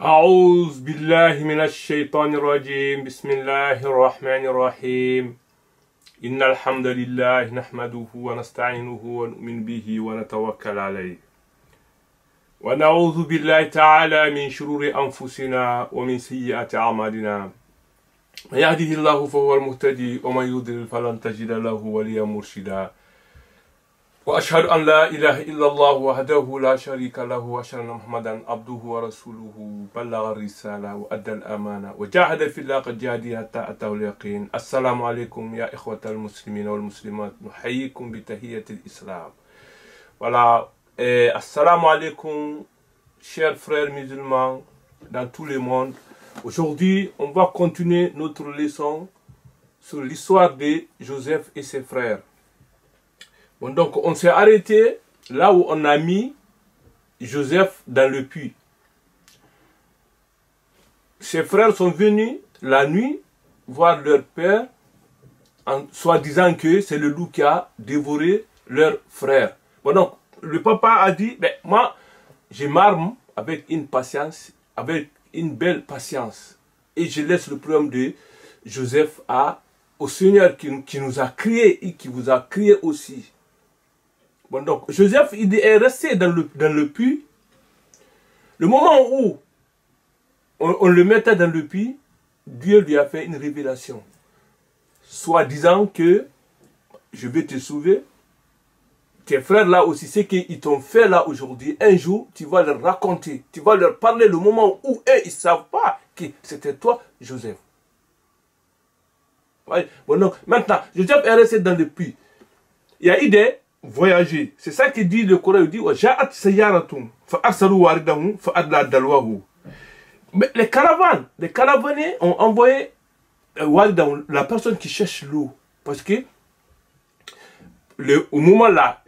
أعوذ بالله من الشيطان الرجيم بسم الله الرحمن الرحيم إن الحمد لله نحمده ونستعينه ونؤمن به ونتوكل عليه ونعوذ بالله تعالى من شرور أنفسنا ومن سيئات أعمالنا من يهده الله فهو المهتدي ومن يضلل فلن تجد له وليا مرشدا وأشهد أن لا إله إلا الله وحده لا شريك له وأشهد أن محمدا عبده ورسوله بلغ الرسالة وأدى الأمانة وجاهد في الله قد جاهد حتى أتاه اليقين. السلام عليكم يا إخوة المسلمين والمسلمات، نحييكم بتحية الإسلام. Voilà, assalamu alaikum, chers frères musulmans dans tout le monde. Aujourd'hui, on va continuer notre leçon sur l'histoire de Joseph et ses frères. Bon, donc, on s'est arrêté là où on a mis Joseph dans le puits. Ses frères sont venus la nuit voir leur père, en soi-disant que c'est le loup qui a dévoré leur frère. Bon, donc, le papa a dit, ben, moi, je m'arme avec une patience, avec une belle patience. Et je laisse le problème de Joseph au Seigneur qui nous a créés et qui vous a créé aussi. Bon, donc, Joseph, il est resté dans le puits. Le moment où on le mettait dans le puits, Dieu lui a fait une révélation. Soit disant que je vais te sauver. Tes frères là aussi, ce qu'ils t'ont fait là aujourd'hui, un jour, tu vas leur raconter. Tu vas leur parler le moment où eux, ils ne savent pas que c'était toi, Joseph. Ouais. Bon, donc, maintenant, Joseph est resté dans le puits. Il y a eu des voyager. C'est ça que dit le Coran. Il dit mais les caravaniers ont envoyé la personne qui cherche l'eau. Parce que au moment là,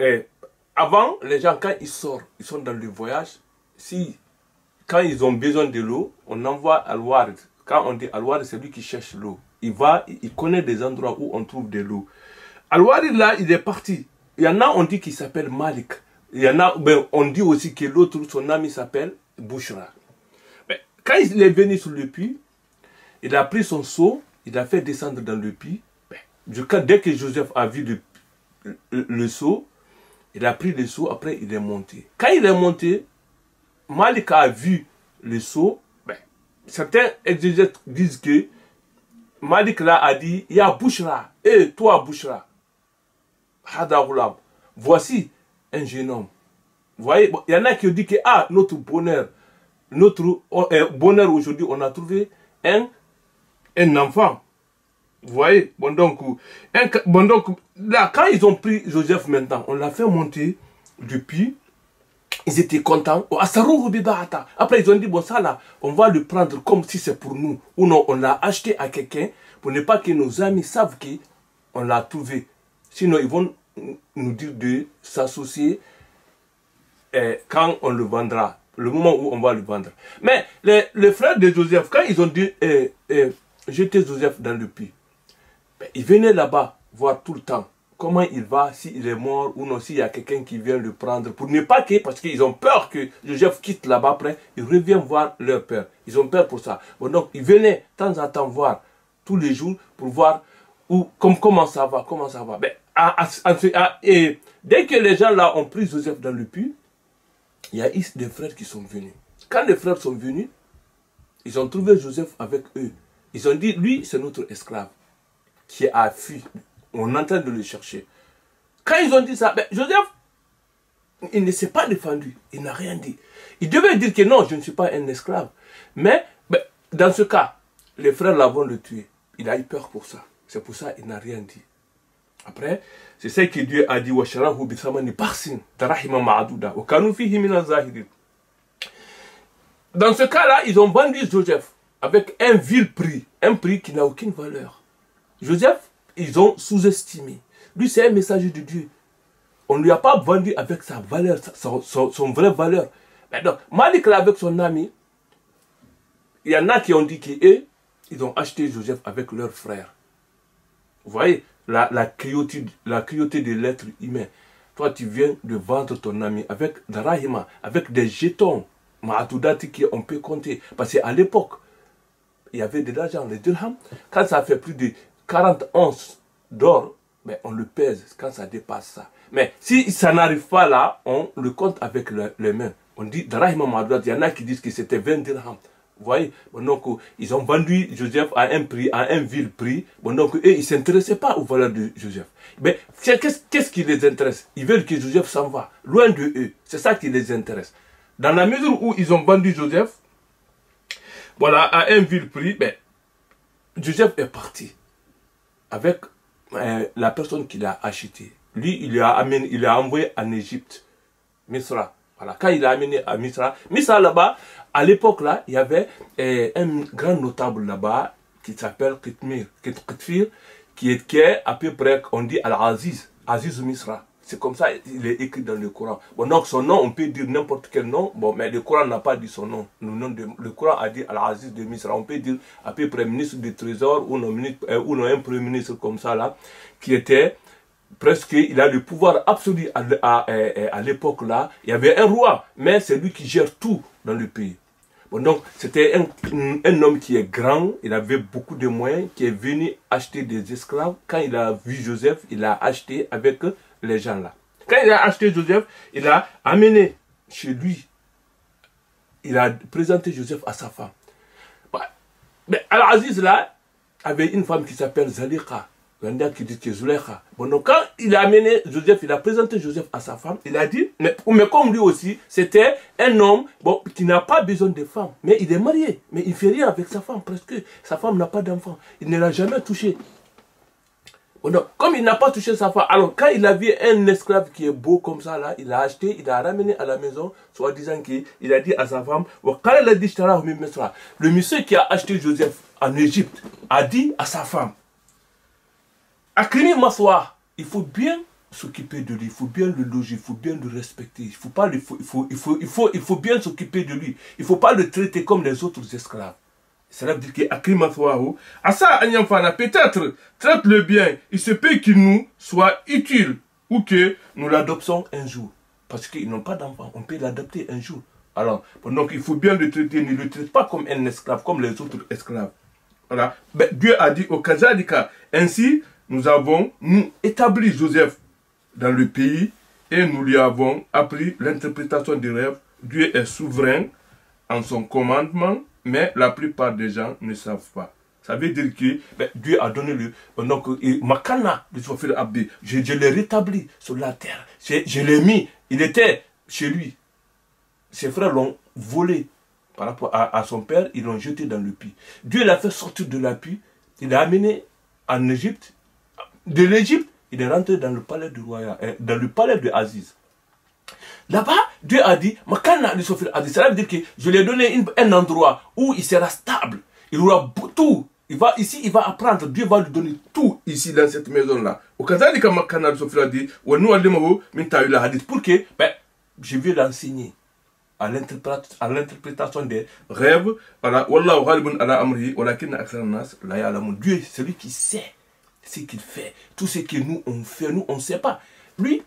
avant, les gens, quand ils sortent, ils sont dans le voyage, quand ils ont besoin de l'eau, on envoie Al-Warid. Quand on dit Al-Warid, c'est lui qui cherche l'eau. Il connaît des endroits où on trouve de l'eau. Al-Warid là, il est parti. Il y en a, on dit qu'il s'appelle Malik. Il y en a, ben, on dit aussi que l'autre, son ami s'appelle Bouchra. Ben, quand il est venu sur le puits, il a pris son seau, il a fait descendre dans le puits. Ben, dès que Joseph a vu le seau, il a pris le seau, après il est monté. Quand il est monté, Malik a vu le seau. Ben, certains exégètes disent que Malik là a dit, il y a Bouchra, et toi Bouchra. Voici un jeune homme. Vous voyez, il y en a qui disent que notre bonheur aujourd'hui, on a trouvé un enfant. Vous voyez, bon donc là, quand ils ont pris Joseph maintenant, on l'a fait monter depuis. Ils étaient contents. Après, ils ont dit, bon, ça là, on va le prendre comme si c'est pour nous. Ou non, on l'a acheté à quelqu'un pour ne pas que nos amis savent qu'on l'a trouvé. Sinon, ils vont nous dire de s'associer quand on le vendra, le moment où on va le vendre. Mais les frères de Joseph, quand ils ont dit jeter Joseph dans le puits, ben, ils venaient là-bas voir tout le temps comment il va, s'il est mort ou non, s'il y a quelqu'un qui vient le prendre, pour ne pas parce qu'ils ont peur que Joseph quitte là-bas après, ils reviennent voir leur père. Ils ont peur pour ça. Bon, donc, ils venaient de temps en temps voir tous les jours pour voir comment ça va, Ben, et dès que les gens là ont pris Joseph dans le puits, il y a eu des frères qui sont venus. Quand les frères sont venus, ils ont trouvé Joseph avec eux. Ils ont dit, lui, c'est notre esclave qui a fui. On est en train de le chercher. Quand ils ont dit ça, ben, Joseph, il ne s'est pas défendu. Il n'a rien dit. Il devait dire que non, je ne suis pas un esclave. Mais ben, dans ce cas, les frères là vont le tuer. Il a eu peur pour ça. C'est pour ça qu'il n'a rien dit. Après, c'est ça que Dieu a dit. Dans ce cas-là, ils ont vendu Joseph avec un vil prix. Un prix qui n'a aucune valeur. Joseph, ils ont sous-estimé. Lui, c'est un messager de Dieu. On ne lui a pas vendu avec sa valeur, son vraie valeur. Donc, Malik là avec son ami, il y en a qui ont dit qu'eux, ils ont acheté Joseph avec leur frère. Vous voyez la cruauté de l'être humain. Toi, tu viens de vendre ton ami avec de rahima, avec des jetons Ma'adoudati qu'on peut compter. Parce qu'à l'époque, il y avait de l'argent, les dirhams. Quand ça fait plus de 40 onces d'or, mais on le pèse quand ça dépasse ça. Mais si ça n'arrive pas là, on le compte avec les mains. On dit, Drahima Ma'adoudati, il y en a qui disent que c'était 20 dirhams. Vous voyez, bon, donc ils ont vendu Joseph à un prix, à un vil prix. Bon, donc eux, ils ne s'intéressaient pas aux valeurs de Joseph. Mais qu'est-ce qui les intéresse? Ils veulent que Joseph s'en va, loin de eux. C'est ça qui les intéresse. Dans la mesure où ils ont vendu Joseph, voilà, à un vil prix, ben, Joseph est parti avec la personne qui l'a acheté. Lui, il a envoyé en Égypte, Misra. Voilà, quand il l'a amené à Misra, Misra là-bas, à l'époque là, il y avait un grand notable là-bas qui s'appelle Qitmir, qui est à peu près, on dit Al-Aziz, Aziz Misra. C'est comme ça, il est écrit dans le Coran. Bon, donc son nom, on peut dire n'importe quel nom, bon, mais le Coran n'a pas dit son nom. Le Coran a dit Al-Aziz de Misra. On peut dire à peu près ministre du Trésor ou non, un premier ministre comme ça là, qui était presque, il a le pouvoir absolu à l'époque là. Il y avait un roi, mais c'est lui qui gère tout dans le pays. Bon, donc, c'était un homme qui est grand, il avait beaucoup de moyens, qui est venu acheter des esclaves. Quand il a vu Joseph, il a acheté avec les gens là. Quand il a acheté Joseph, il a amené chez lui, il a présenté Joseph à sa femme. Mais Al-Aziz là, avait une femme qui s'appelle Zalika. Qui dit que Zulekha. Bon, donc quand il a amené Joseph, il a présenté Joseph à sa femme, il a dit, mais comme lui aussi, c'était un homme bon, qui n'a pas besoin de femme, mais il est marié, mais il ne fait rien avec sa femme, presque sa femme n'a pas d'enfant, il ne l'a jamais touché. Bon, donc, comme il n'a pas touché sa femme, alors quand il a vu un esclave qui est beau comme ça, là, il l'a acheté, il l'a ramené à la maison, soit disant qu'il a dit à sa femme, le monsieur qui a acheté Joseph en Égypte a dit à sa femme, Akrimi Maswa, il faut bien s'occuper de lui, il faut bien le loger, il faut bien le respecter, il faut bien s'occuper de lui, il ne faut pas le traiter comme les autres esclaves. Cela veut dire que Akrimi Maswa, Asa Anyamfana, peut-être, traite-le bien, il se peut qu'il nous soit utile ou que nous l'adoptions un jour. Parce qu'ils n'ont pas d'enfant, on peut l'adopter un jour. Alors, donc il faut bien le traiter, ne le traite pas comme un esclave, comme les autres esclaves. Voilà. Ben, Dieu a dit au Kazadika, ainsi, nous avons établi Joseph dans le pays et nous lui avons appris l'interprétation des rêves. Dieu est souverain en son commandement, mais la plupart des gens ne savent pas. Ça veut dire que ben, Dieu a donné le... Donc, Makana, je l'ai rétabli sur la terre. Je l'ai mis. Il était chez lui. Ses frères l'ont volé par rapport à son père. Ils l'ont jeté dans le puits. Dieu l'a fait sortir de la puits. Il l'a amené en Égypte. De l'Égypte, il est rentré dans le palais du roi, dans le palais de Aziz. Là-bas, Dieu a dit, ça veut dire que je lui ai donné un endroit où il sera stable. Il aura tout. Ici, il va apprendre. Dieu va lui donner tout ici dans cette maison-là. Au cas où Makana a dit, pour que je vais l'enseigner à l'interprétation des rêves. Dieu, c'est lui qui sait ce qu'il fait. Tout ce que nous, on fait, nous, on ne sait pas. Lui,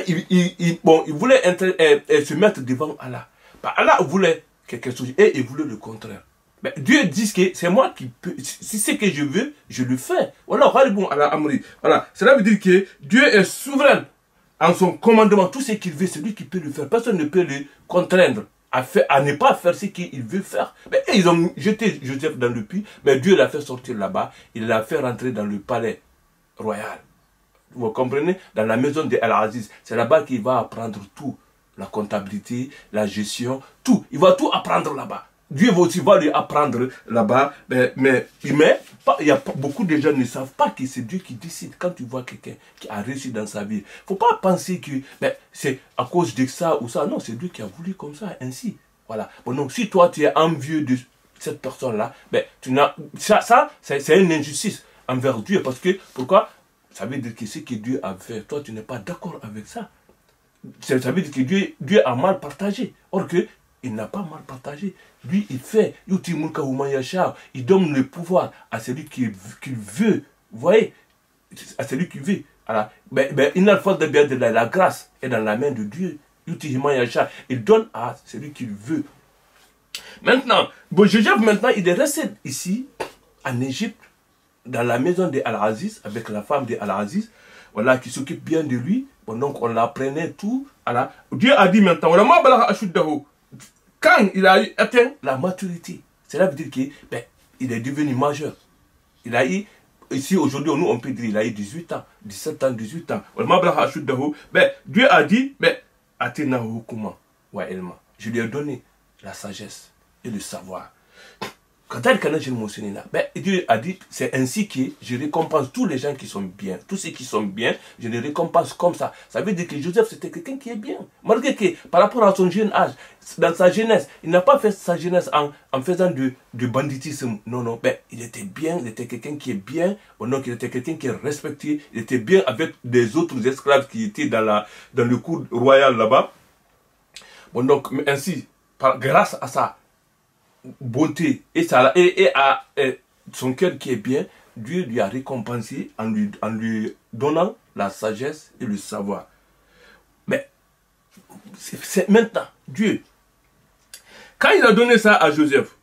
il voulait se mettre devant Allah. Allah voulait quelque chose et il voulait le contraire. Mais Dieu dit que c'est moi qui peux, si c'est ce que je veux, je le fais. Voilà, cela veut dire que Dieu est souverain en son commandement. Tout ce qu'il veut, c'est lui qui peut le faire. Personne ne peut le contraindre à ne pas faire ce qu'il veut faire. Mais ils ont jeté Joseph dans le puits, mais Dieu l'a fait sortir là-bas. Il l'a fait rentrer dans le palais royal. Vous comprenez? Dans la maison de Al-Aziz. C'est là-bas qu'il va apprendre tout. La comptabilité, la gestion, tout. Il va tout apprendre là-bas. Dieu aussi va lui apprendre là-bas. Mais il y a beaucoup de gens qui ne savent pas que c'est Dieu qui décide. Quand tu vois quelqu'un qui a réussi dans sa vie, il ne faut pas penser que c'est à cause de ça ou ça. Non, c'est Dieu qui a voulu comme ça, ainsi. Voilà. Bon, donc, si toi, tu es envieux de cette personne-là, ça c'est une injustice envers Dieu. Parce que, pourquoi? Ça veut dire que ce que Dieu a fait, toi, tu n'es pas d'accord avec ça. Ça veut dire que Dieu a mal partagé. Or que, il n'a pas mal partagé. Lui, il fait. Il donne le pouvoir à celui qu'il veut. Vous voyez? À celui qui veut. Alors, il n'a pas de bien de la grâce est dans la main de Dieu. Il donne à celui qu'il veut. Maintenant, bon, Joseph, maintenant, il est resté ici, en Égypte, dans la maison de Al-Aziz, avec la femme de Al-Aziz, voilà, qui s'occupe bien de lui. Bon, donc, on l'apprenait tout. Voilà. Dieu a dit maintenant, quand il a atteint la maturité, cela veut dire qu'il est devenu majeur. Il a eu, ici aujourd'hui, nous on peut dire, il a eu 18 ans, 17 ans, 18 ans. Dieu a dit, je lui ai donné la sagesse et le savoir. Quand Dieu a dit, c'est ainsi que je récompense tous les gens qui sont bien. Tous ceux qui sont bien, je les récompense comme ça. Ça veut dire que Joseph, c'était quelqu'un qui est bien. Malgré que, par rapport à son jeune âge, dans sa jeunesse, il n'a pas fait sa jeunesse en faisant du banditisme. Non, non. Il était bien, il était quelqu'un qui est bien. Donc, il était quelqu'un qui est respecté. Il était bien avec des autres esclaves qui étaient dans le cour royal là-bas. Bon, donc, ainsi, grâce à ça, bonté et à son cœur qui est bien, Dieu lui a récompensé en lui donnant la sagesse et le savoir. Mais c'est maintenant, Dieu, quand il a donné ça à Joseph,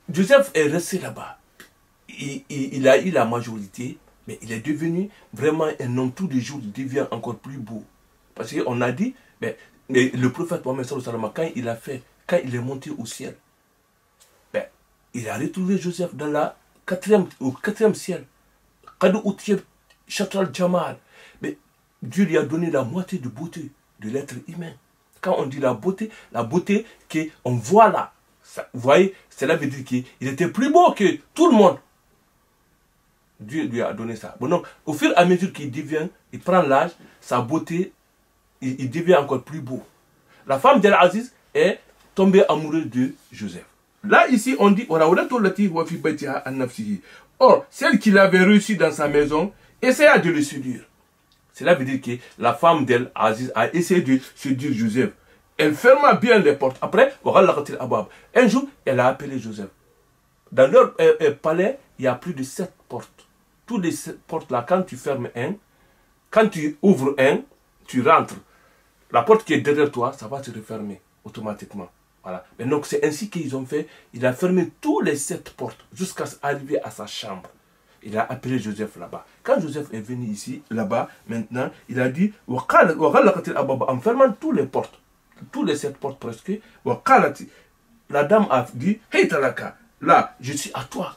Joseph est resté là-bas. Il a eu la majorité, mais il est devenu vraiment un homme. Tous les jours, il devient encore plus beau. Parce qu'on a dit, le prophète Mohammed quand il est monté au ciel, il a retrouvé Joseph dans au quatrième ciel. Mais Dieu lui a donné la moitié de beauté de l'être humain. Quand on dit la beauté qu'on voit là, vous voyez, cela veut dire qu'il était plus beau que tout le monde. Dieu lui a donné ça. Bon, donc, au fur et à mesure il prend l'âge, sa beauté, il devient encore plus beau. La femme d'Al-Aziz est tombée amoureuse de Joseph. Là, ici, on dit, or, celle qu'il avait reçue dans sa maison, essaya de le séduire. Cela veut dire que la femme d'Al-Aziz a essayé de séduire Joseph. Elle ferma bien les portes. Après, un jour, elle a appelé Joseph. Dans leur palais, il y a plus de 7 portes. Toutes les 7 portes-là, quand tu fermes quand tu ouvres tu rentres. La porte qui est derrière toi, ça va se refermer automatiquement. Voilà. Mais donc c'est ainsi qu'ils ont fait. Il a fermé toutes les 7 portes jusqu'à arriver à sa chambre. Il a appelé Joseph là-bas. Quand Joseph est venu ici, là-bas, maintenant, il a dit, en fermant toutes les portes, toutes les 7 portes presque, la dame a dit, hey Talaka, là, je suis à toi.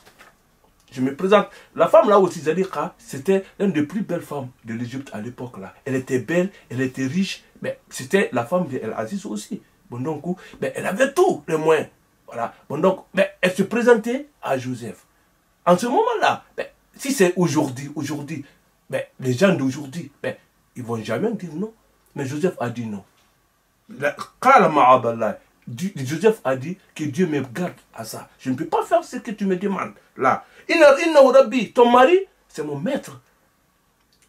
Je me présente. La femme là aussi, Zadika, c'était l'une des plus belles femmes de l'Égypte à l'époque là. Elle était belle, elle était riche, mais c'était la femme d'Al-Aziz aussi. Bon, donc, elle avait tout, les moyens. Voilà. Bon, donc, elle se présentait à Joseph. En ce moment-là, si c'est aujourd'hui, les gens d'aujourd'hui, ils ne vont jamais dire non. Mais Joseph a dit non. Joseph a dit que Dieu me garde à ça. Je ne peux pas faire ce que tu me demandes. Là, ton mari, c'est mon maître.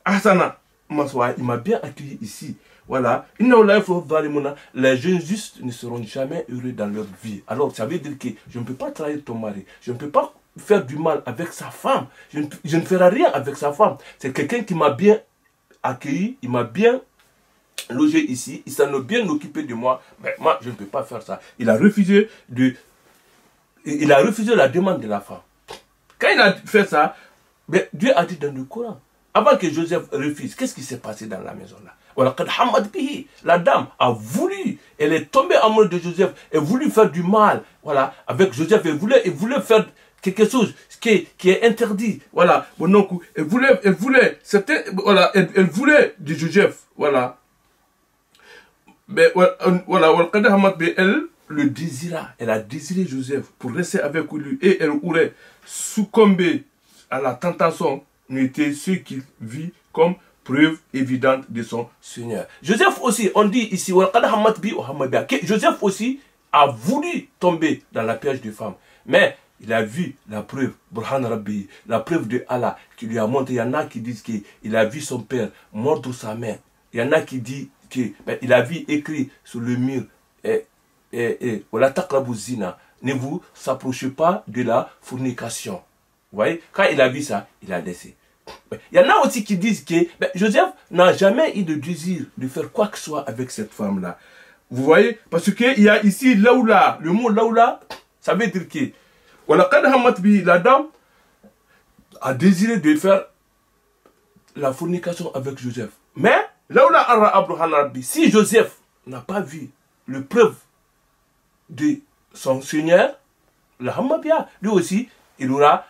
Asana, il m'a bien accueilli ici. Voilà. Les jeunes justes ne seront jamais heureux dans leur vie. Alors, ça veut dire que je ne peux pas trahir ton mari. Je ne peux pas faire du mal avec sa femme. Je ne ferai rien avec sa femme. C'est quelqu'un qui m'a bien accueilli. Il m'a bien logé ici. Il s'en est bien occupé de moi. Mais moi, je ne peux pas faire ça. Il a refusé la demande de la femme. Quand il a fait ça, Dieu a dit dans le Coran, avant que Joseph refuse, qu'est-ce qui s'est passé dans la maison là? La dame a voulu, elle est tombée amoureuse de Joseph, elle voulait faire du mal, voilà, avec Joseph, elle voulait faire quelque chose qui est interdit, voilà, bon, donc, elle voulait de Joseph, voilà, mais voilà, elle le désira, elle a désiré Joseph pour rester avec lui et elle aurait succombé à la tentation, n'était ce qu'il vit comme preuve évidente de son Seigneur. Joseph aussi, on dit ici, que Joseph aussi a voulu tomber dans la piège de femme. Mais il a vu la preuve, Burhan Rabbi, la preuve de Allah qui lui a montré. Il y en a qui disent qu'il a vu son père mordre sa main. Il y en a qui disent qu'il a vu écrit sur le mur, ne vous approchez pas de la fornication. Vous voyez, quand il a vu ça, il a laissé. Il y en a aussi qui disent que Joseph n'a jamais eu de désir de faire quoi que ce soit avec cette femme-là. Vous voyez? Parce qu'il y a ici laoula. Le mot laoula, ça veut dire que la dame a désiré de faire la fornication avec Joseph. Mais, si Joseph n'a pas vu le preuve de son Seigneur, la Hamabia, lui aussi, il va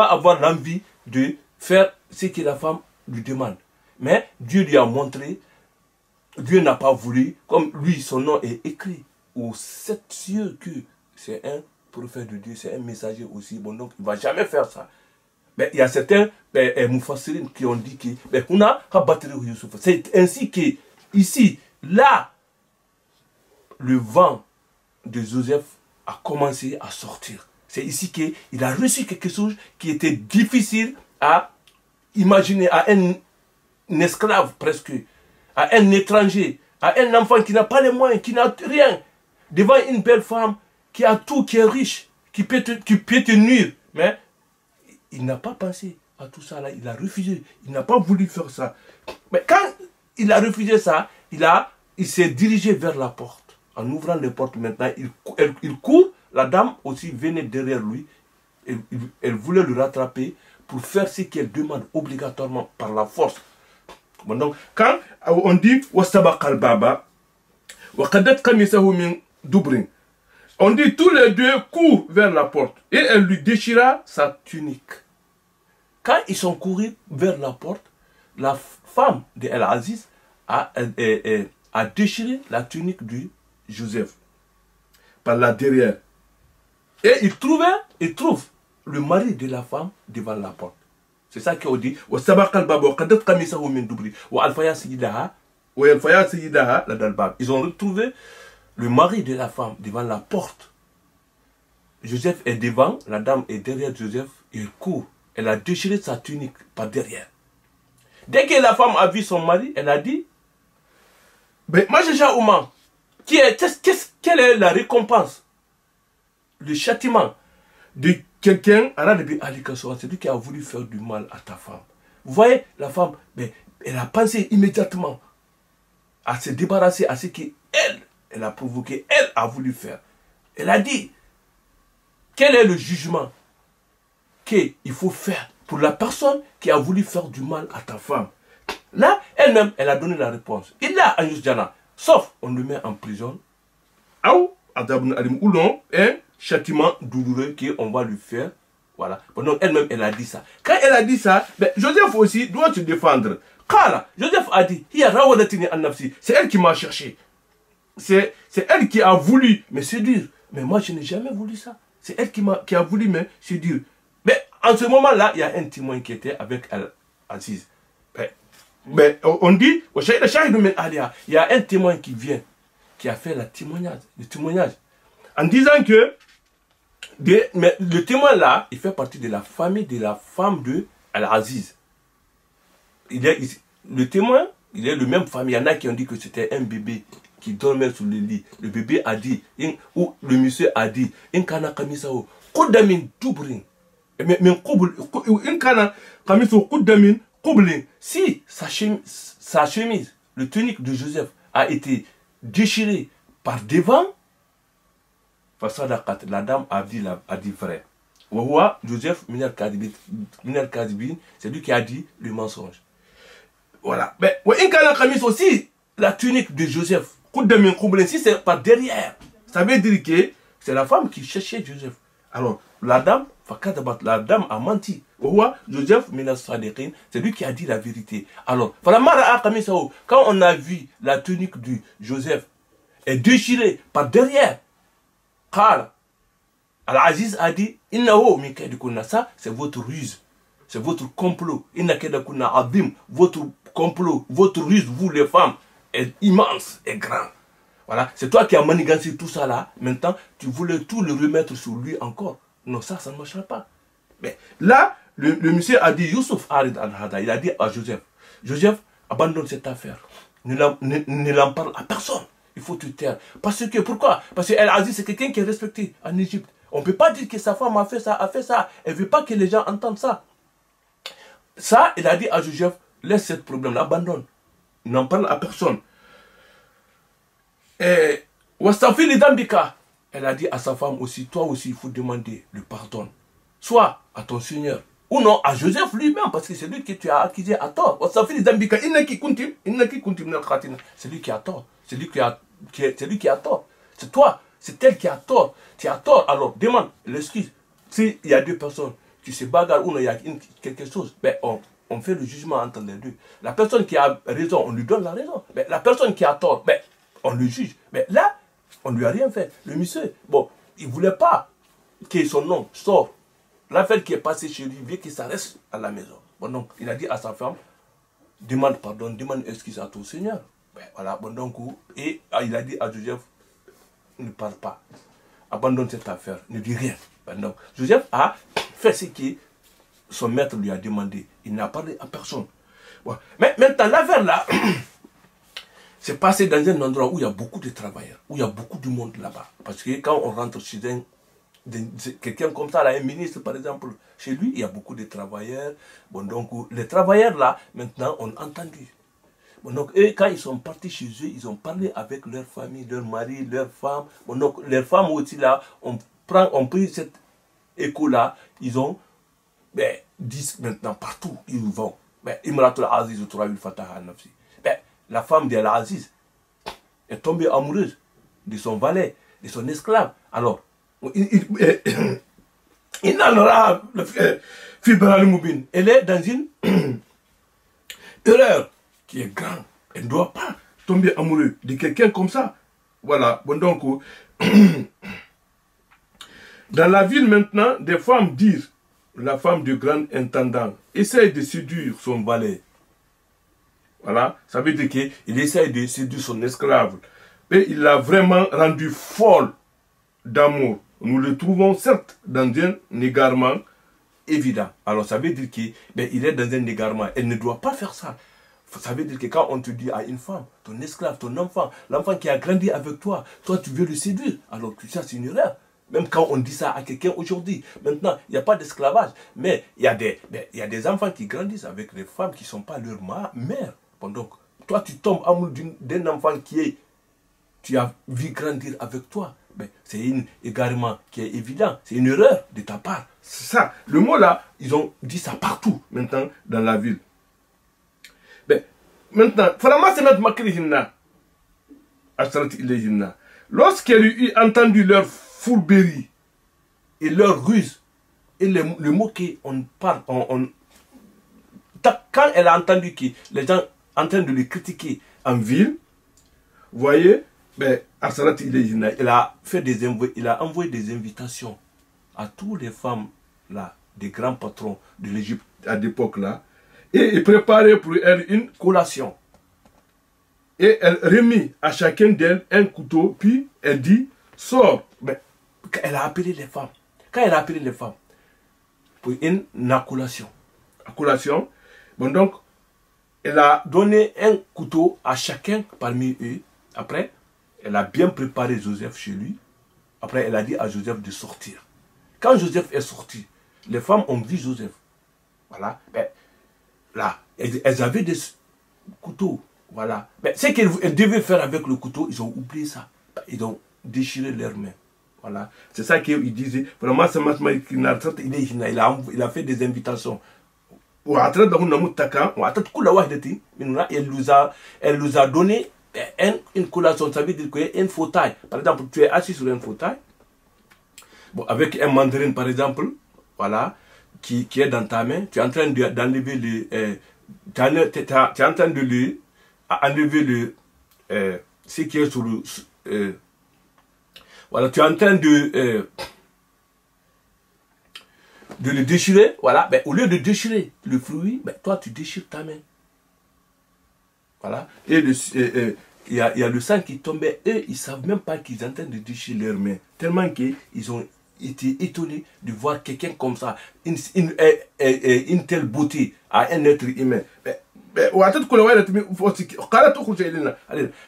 avoir l'envie de faire ce que la femme lui demande. Mais Dieu lui a montré, Dieu n'a pas voulu, comme lui, son nom est écrit aux 7 cieux, que c'est un prophète de Dieu, c'est un messager aussi. Bon, donc, il ne va jamais faire ça. Mais il y a certains Moufassirines qui ont dit que c'est ainsi que, ici, là, le vent de Joseph a commencé à sortir. C'est ici qu'il a reçu quelque chose qui était difficile à imaginer à un esclave presque, à un étranger, à un enfant qui n'a pas les moyens, qui n'a rien, devant une belle femme qui a tout, qui est riche, qui peut te nuire. Mais il n'a pas pensé à tout ça là, il a refusé, il n'a pas voulu faire ça. Mais quand il a refusé ça, il s'est dirigé vers la porte. En ouvrant les portes maintenant, il court, la dame aussi venait derrière lui, elle voulait le rattraper pour faire ce qu'elle demande obligatoirement par la force. Bon, donc, quand on dit Wastabaqal Baba, Waqadat Kamisahu min Dubrin, on dit tous les deux courent vers la porte et elle lui déchira sa tunique. Quand ils sont courus vers la porte, la femme de El-Aziz a déchiré la tunique de Joseph par la derrière. Et il trouve le mari de la femme devant la porte. C'est ça qu'on dit. Ils ont retrouvé le mari de la femme devant la porte. Joseph est devant, la dame est derrière Joseph, il court. Elle a déchiré sa tunique par derrière. Dès que la femme a vu son mari, elle a dit, mais Majeja Ouman, quelle est la récompense, le châtiment de quelqu'un, c'est lui qui a voulu faire du mal à ta femme. Vous voyez, la femme, elle a pensé immédiatement à se débarrasser à ce qu'elle a provoqué, elle a voulu faire. Elle a dit, quel est le jugement qu'il faut faire pour la personne qui a voulu faire du mal à ta femme? Là, elle-même, elle a donné la réponse. Il a Anjusjana, sauf on le met en prison, ou non, un châtiment douloureux qu'on va lui faire. Voilà. Donc elle-même, elle a dit ça. Quand elle a dit ça, Joseph aussi doit se défendre. Car Joseph a dit, c'est elle qui m'a cherché. C'est elle qui a voulu me séduire. Mais moi, je n'ai jamais voulu ça. C'est elle qui a voulu me séduire. Mais en ce moment-là, il y a un témoin qui était avec Aziz. Mais on dit, il y a un témoin qui vient, qui a fait le témoignage. En disant que mais le témoin là, il fait partie de la famille de la femme de Al-Aziz. Le témoin, il est de même famille. Il y en a qui ont dit que c'était un bébé qui dormait sur le lit. Le bébé a dit, ou le monsieur a dit, si sa chemise, le tunique de Joseph a été déchirée par devant, la dame a dit vrai. Joseph c'est lui qui a dit le mensonge. Voilà. Mais aussi, la tunique de Joseph, si c'est par derrière, ça veut dire que c'est la femme qui cherchait Joseph. Alors, la dame a menti. Joseph, c'est lui qui a dit la vérité. Alors, quand on a vu la tunique de Joseph est déchirée par derrière, car Al-Aziz a dit, ça c'est votre ruse, c'est votre complot. Votre complot, votre ruse, vous les femmes, est immense et grand. Voilà, c'est toi qui as manigancé tout ça là. Maintenant, tu voulais tout le remettre sur lui encore. Non, ça ne marchera pas. Mais là, le monsieur a dit, Youssouf Harid al-Hada, il a dit à Joseph, Joseph, abandonne cette affaire. Ne l'en parle à personne. Il faut te taire. Parce que, pourquoi? Parce que El-Aziz, c'est quelqu'un qui est respecté en Égypte. On ne peut pas dire que sa femme a fait ça. Elle ne veut pas que les gens entendent ça. Ça, il a dit à Joseph, laisse ce problème, abandonne. N'en parle à personne. Wastafili Dambika, elle a dit à sa femme aussi, toi aussi, il faut demander le pardon. Soit à ton Seigneur, ou non, à Joseph lui-même, parce que c'est lui que tu as accusé à tort. Wastafili Dambika, c'est lui qui a tort. C'est lui qui a tort. C'est toi, c'est elle qui a tort. Tu as tort, alors demande l'excuse. S'il y a deux personnes qui se bagarrent ou non, il y a quelque chose, ben on fait le jugement entre les deux. La personne qui a raison, on lui donne la raison. Mais la personne qui a tort, ben, on le juge. Mais là, on ne lui a rien fait. Le monsieur, bon, il ne voulait pas que son nom sorte. L'affaire qui est passée chez lui, veut que ça reste à la maison. Bon, donc, il a dit à sa femme, demande pardon, demande excuse à ton Seigneur. Ben, voilà, bon, donc, et il a dit à Joseph, ne parle pas. Abandonne cette affaire, ne dis rien. Ben, donc, Joseph a fait ce que son maître lui a demandé. Il n'a parlé à personne. Bon. Mais maintenant, l'affaire là, c'est passé dans un endroit où il y a beaucoup de travailleurs, où il y a beaucoup de monde là-bas. Parce que quand on rentre chez quelqu'un comme ça, là, un ministre par exemple, chez lui, il y a beaucoup de travailleurs. Bon, donc, les travailleurs là, maintenant, ont entendu. Bon, donc, eux, quand ils sont partis chez eux, ils ont parlé avec leur famille, leur mari, leurs femmes. Bon, donc, les femmes aussi là, ont pris cet écho-là, ils ont, ben, 10 maintenant, partout, ils vont. Ben, Imratul Aziz, ben, la femme de l'Aziz est tombée amoureuse de son valet, de son esclave. Alors, il n'en aura, elle est dans une erreur qui est grande. Elle ne doit pas tomber amoureuse de quelqu'un comme ça. Voilà. Bon, donc, dans la ville maintenant, des femmes disent, la femme du grand intendant essaye de séduire son valet. Voilà. Ça veut dire qu'il essaye de séduire son esclave. Et il l'a vraiment rendu folle d'amour. Nous le trouvons certes dans un égarement évident. Alors ça veut dire qu'il est dans un égarement. Elle ne doit pas faire ça. Ça veut dire que quand on te dit à une femme, ton esclave, ton enfant, l'enfant qui a grandi avec toi, toi tu veux le séduire. Alors que ça c'est une erreur. Même quand on dit ça à quelqu'un aujourd'hui. Maintenant, il n'y a pas d'esclavage. Mais il y a des enfants qui grandissent avec des femmes qui ne sont pas leur mère. Bon, donc, toi tu tombes amoureux d'un enfant tu as vu grandir avec toi. C'est un égarement qui est évident. C'est une erreur de ta part. C'est ça. Le mot là, ils ont dit ça partout maintenant dans la ville. Maintenant, lorsqu'elle eut entendu leur fourberie et leur ruse et le mot qu'on parle, quand elle a entendu que les gens en train de le critiquer en ville, vous voyez, il a envoyé des invitations à toutes les femmes là, des grands patrons de l'Égypte à l'époque là, et il préparait pour elle une collation. Et elle remit à chacun d'elles un couteau, puis elle dit, sors. Elle a appelé les femmes. Quand elle a appelé les femmes pour une accolation. Bon donc, elle a donné un couteau à chacun parmi eux. Après, elle a bien préparé Joseph chez lui. Après, elle a dit à Joseph de sortir. Quand Joseph est sorti, les femmes ont vu Joseph. Voilà. Là, elles avaient des couteaux. Voilà. Mais ce qu'elles devaient faire avec le couteau, ils ont oublié ça. Ils ont déchiré leurs mains. Voilà. C'est ça qu'il disait. Vraiment, il a fait des invitations. Elle nous a donné une collation. Ça veut dire qu'il y a un fauteuil. Par exemple, tu es assis sur un fauteuil. Bon, avec un mandarin, par exemple. Voilà. Qui est dans ta main. Tu es en train d'enlever le... tu es en train de lui enlever ce qui est sur le... voilà, tu es en train de le déchirer. Voilà, au lieu de déchirer le fruit, toi tu déchires ta main. Voilà, et il y a le sang qui tombait. Eux, ils ne savent même pas qu'ils sont en train de déchirer leurs mains. Tellement qu'ils ont été étonnés de voir quelqu'un comme ça, une telle beauté à un être humain.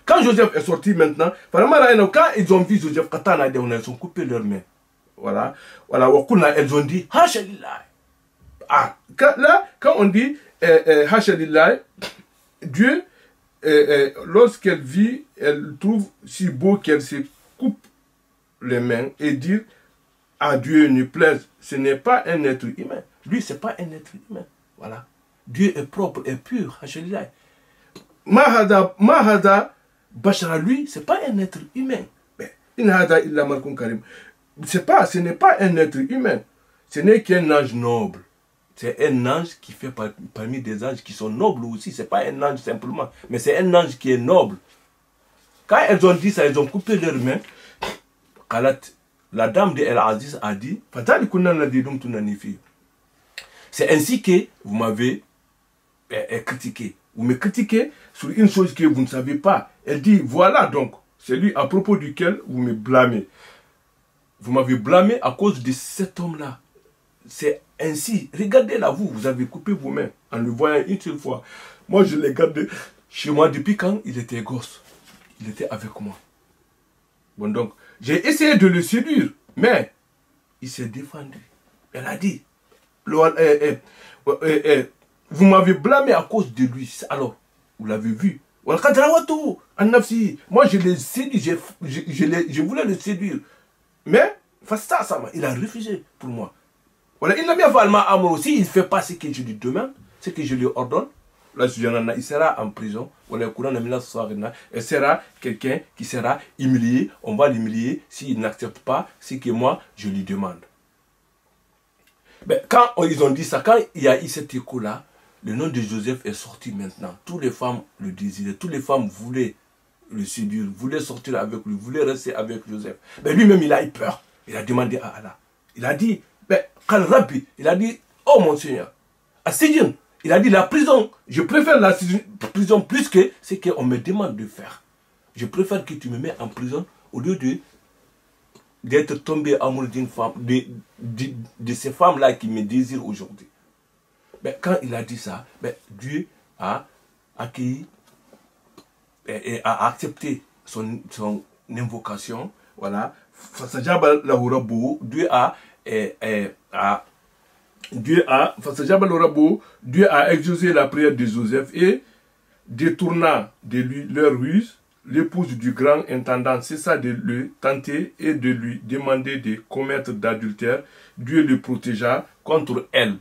Quand Joseph est sorti maintenant, quand ils ont vu Joseph, ils ont coupé leurs mains. Voilà. Voilà. Elles ont dit, Hachalillah. Ah, là, quand on dit Hachalillah, Dieu lorsqu'elle vit, elle trouve si beau qu'elle se coupe les mains et dit à Dieu ne plaise. Ce n'est pas un être humain. Lui, ce n'est pas un être humain. Voilà. Dieu est propre et pur. Mahada Bachara, lui, ce n'est pas un être humain. Ce n'est pas un être humain. Ce n'est qu'un ange noble. C'est un ange qui fait parmi des anges qui sont nobles aussi. Ce n'est pas un ange simplement, mais c'est un ange qui est noble. Quand elles ont dit ça, elles ont coupé leurs mains. La dame de El Aziz a dit, c'est ainsi que vous m'avez critiqué. Vous me critiquez sur une chose que vous ne savez pas. Elle dit, voilà donc, c'est lui à propos duquel vous me blâmez. Vous m'avez blâmé à cause de cet homme-là. C'est ainsi. Regardez-là, vous avez coupé vos mains en le voyant une seule fois. Moi, je l'ai gardé chez moi depuis quand il était gosse. Il était avec moi. Bon, donc, j'ai essayé de le séduire, mais il s'est défendu. Elle a dit, vous m'avez blâmé à cause de lui. Alors, vous l'avez vu. Moi, je l'ai séduit, je voulais le séduire. Mais, face à ça, il a refusé pour moi. Voilà, il n'a bien fait aussi, il ne fait pas ce que je lui demande, ce que je lui ordonne. Là, il sera en prison. Il sera quelqu'un qui sera humilié. On va l'humilier s'il n'accepte pas ce que moi, je lui demande. Mais quand ils ont dit ça, quand il y a eu cet écho-là, le nom de Joseph est sorti maintenant. Toutes les femmes le désiraient. Toutes les femmes voulaient le séduire, voulaient sortir avec lui, voulaient rester avec Joseph. Mais lui-même, il a eu peur. Il a demandé à Allah. Il a dit, Rabbi, il a dit, oh mon Seigneur, à Sidine, il a dit la prison, je préfère la prison plus que ce qu'on me demande de faire. Je préfère que tu me mets en prison au lieu d'être tombé amoureux d'une femme, de ces femmes-là qui me désirent aujourd'hui. Mais quand il a dit ça, Dieu a accueilli et a accepté son invocation. Voilà. Dieu a exaucé la prière de Joseph et détourna de lui leur ruse. L'épouse du grand intendant cessa de le tenter et de lui demander de commettre d'adultère. Dieu le protégea contre elle.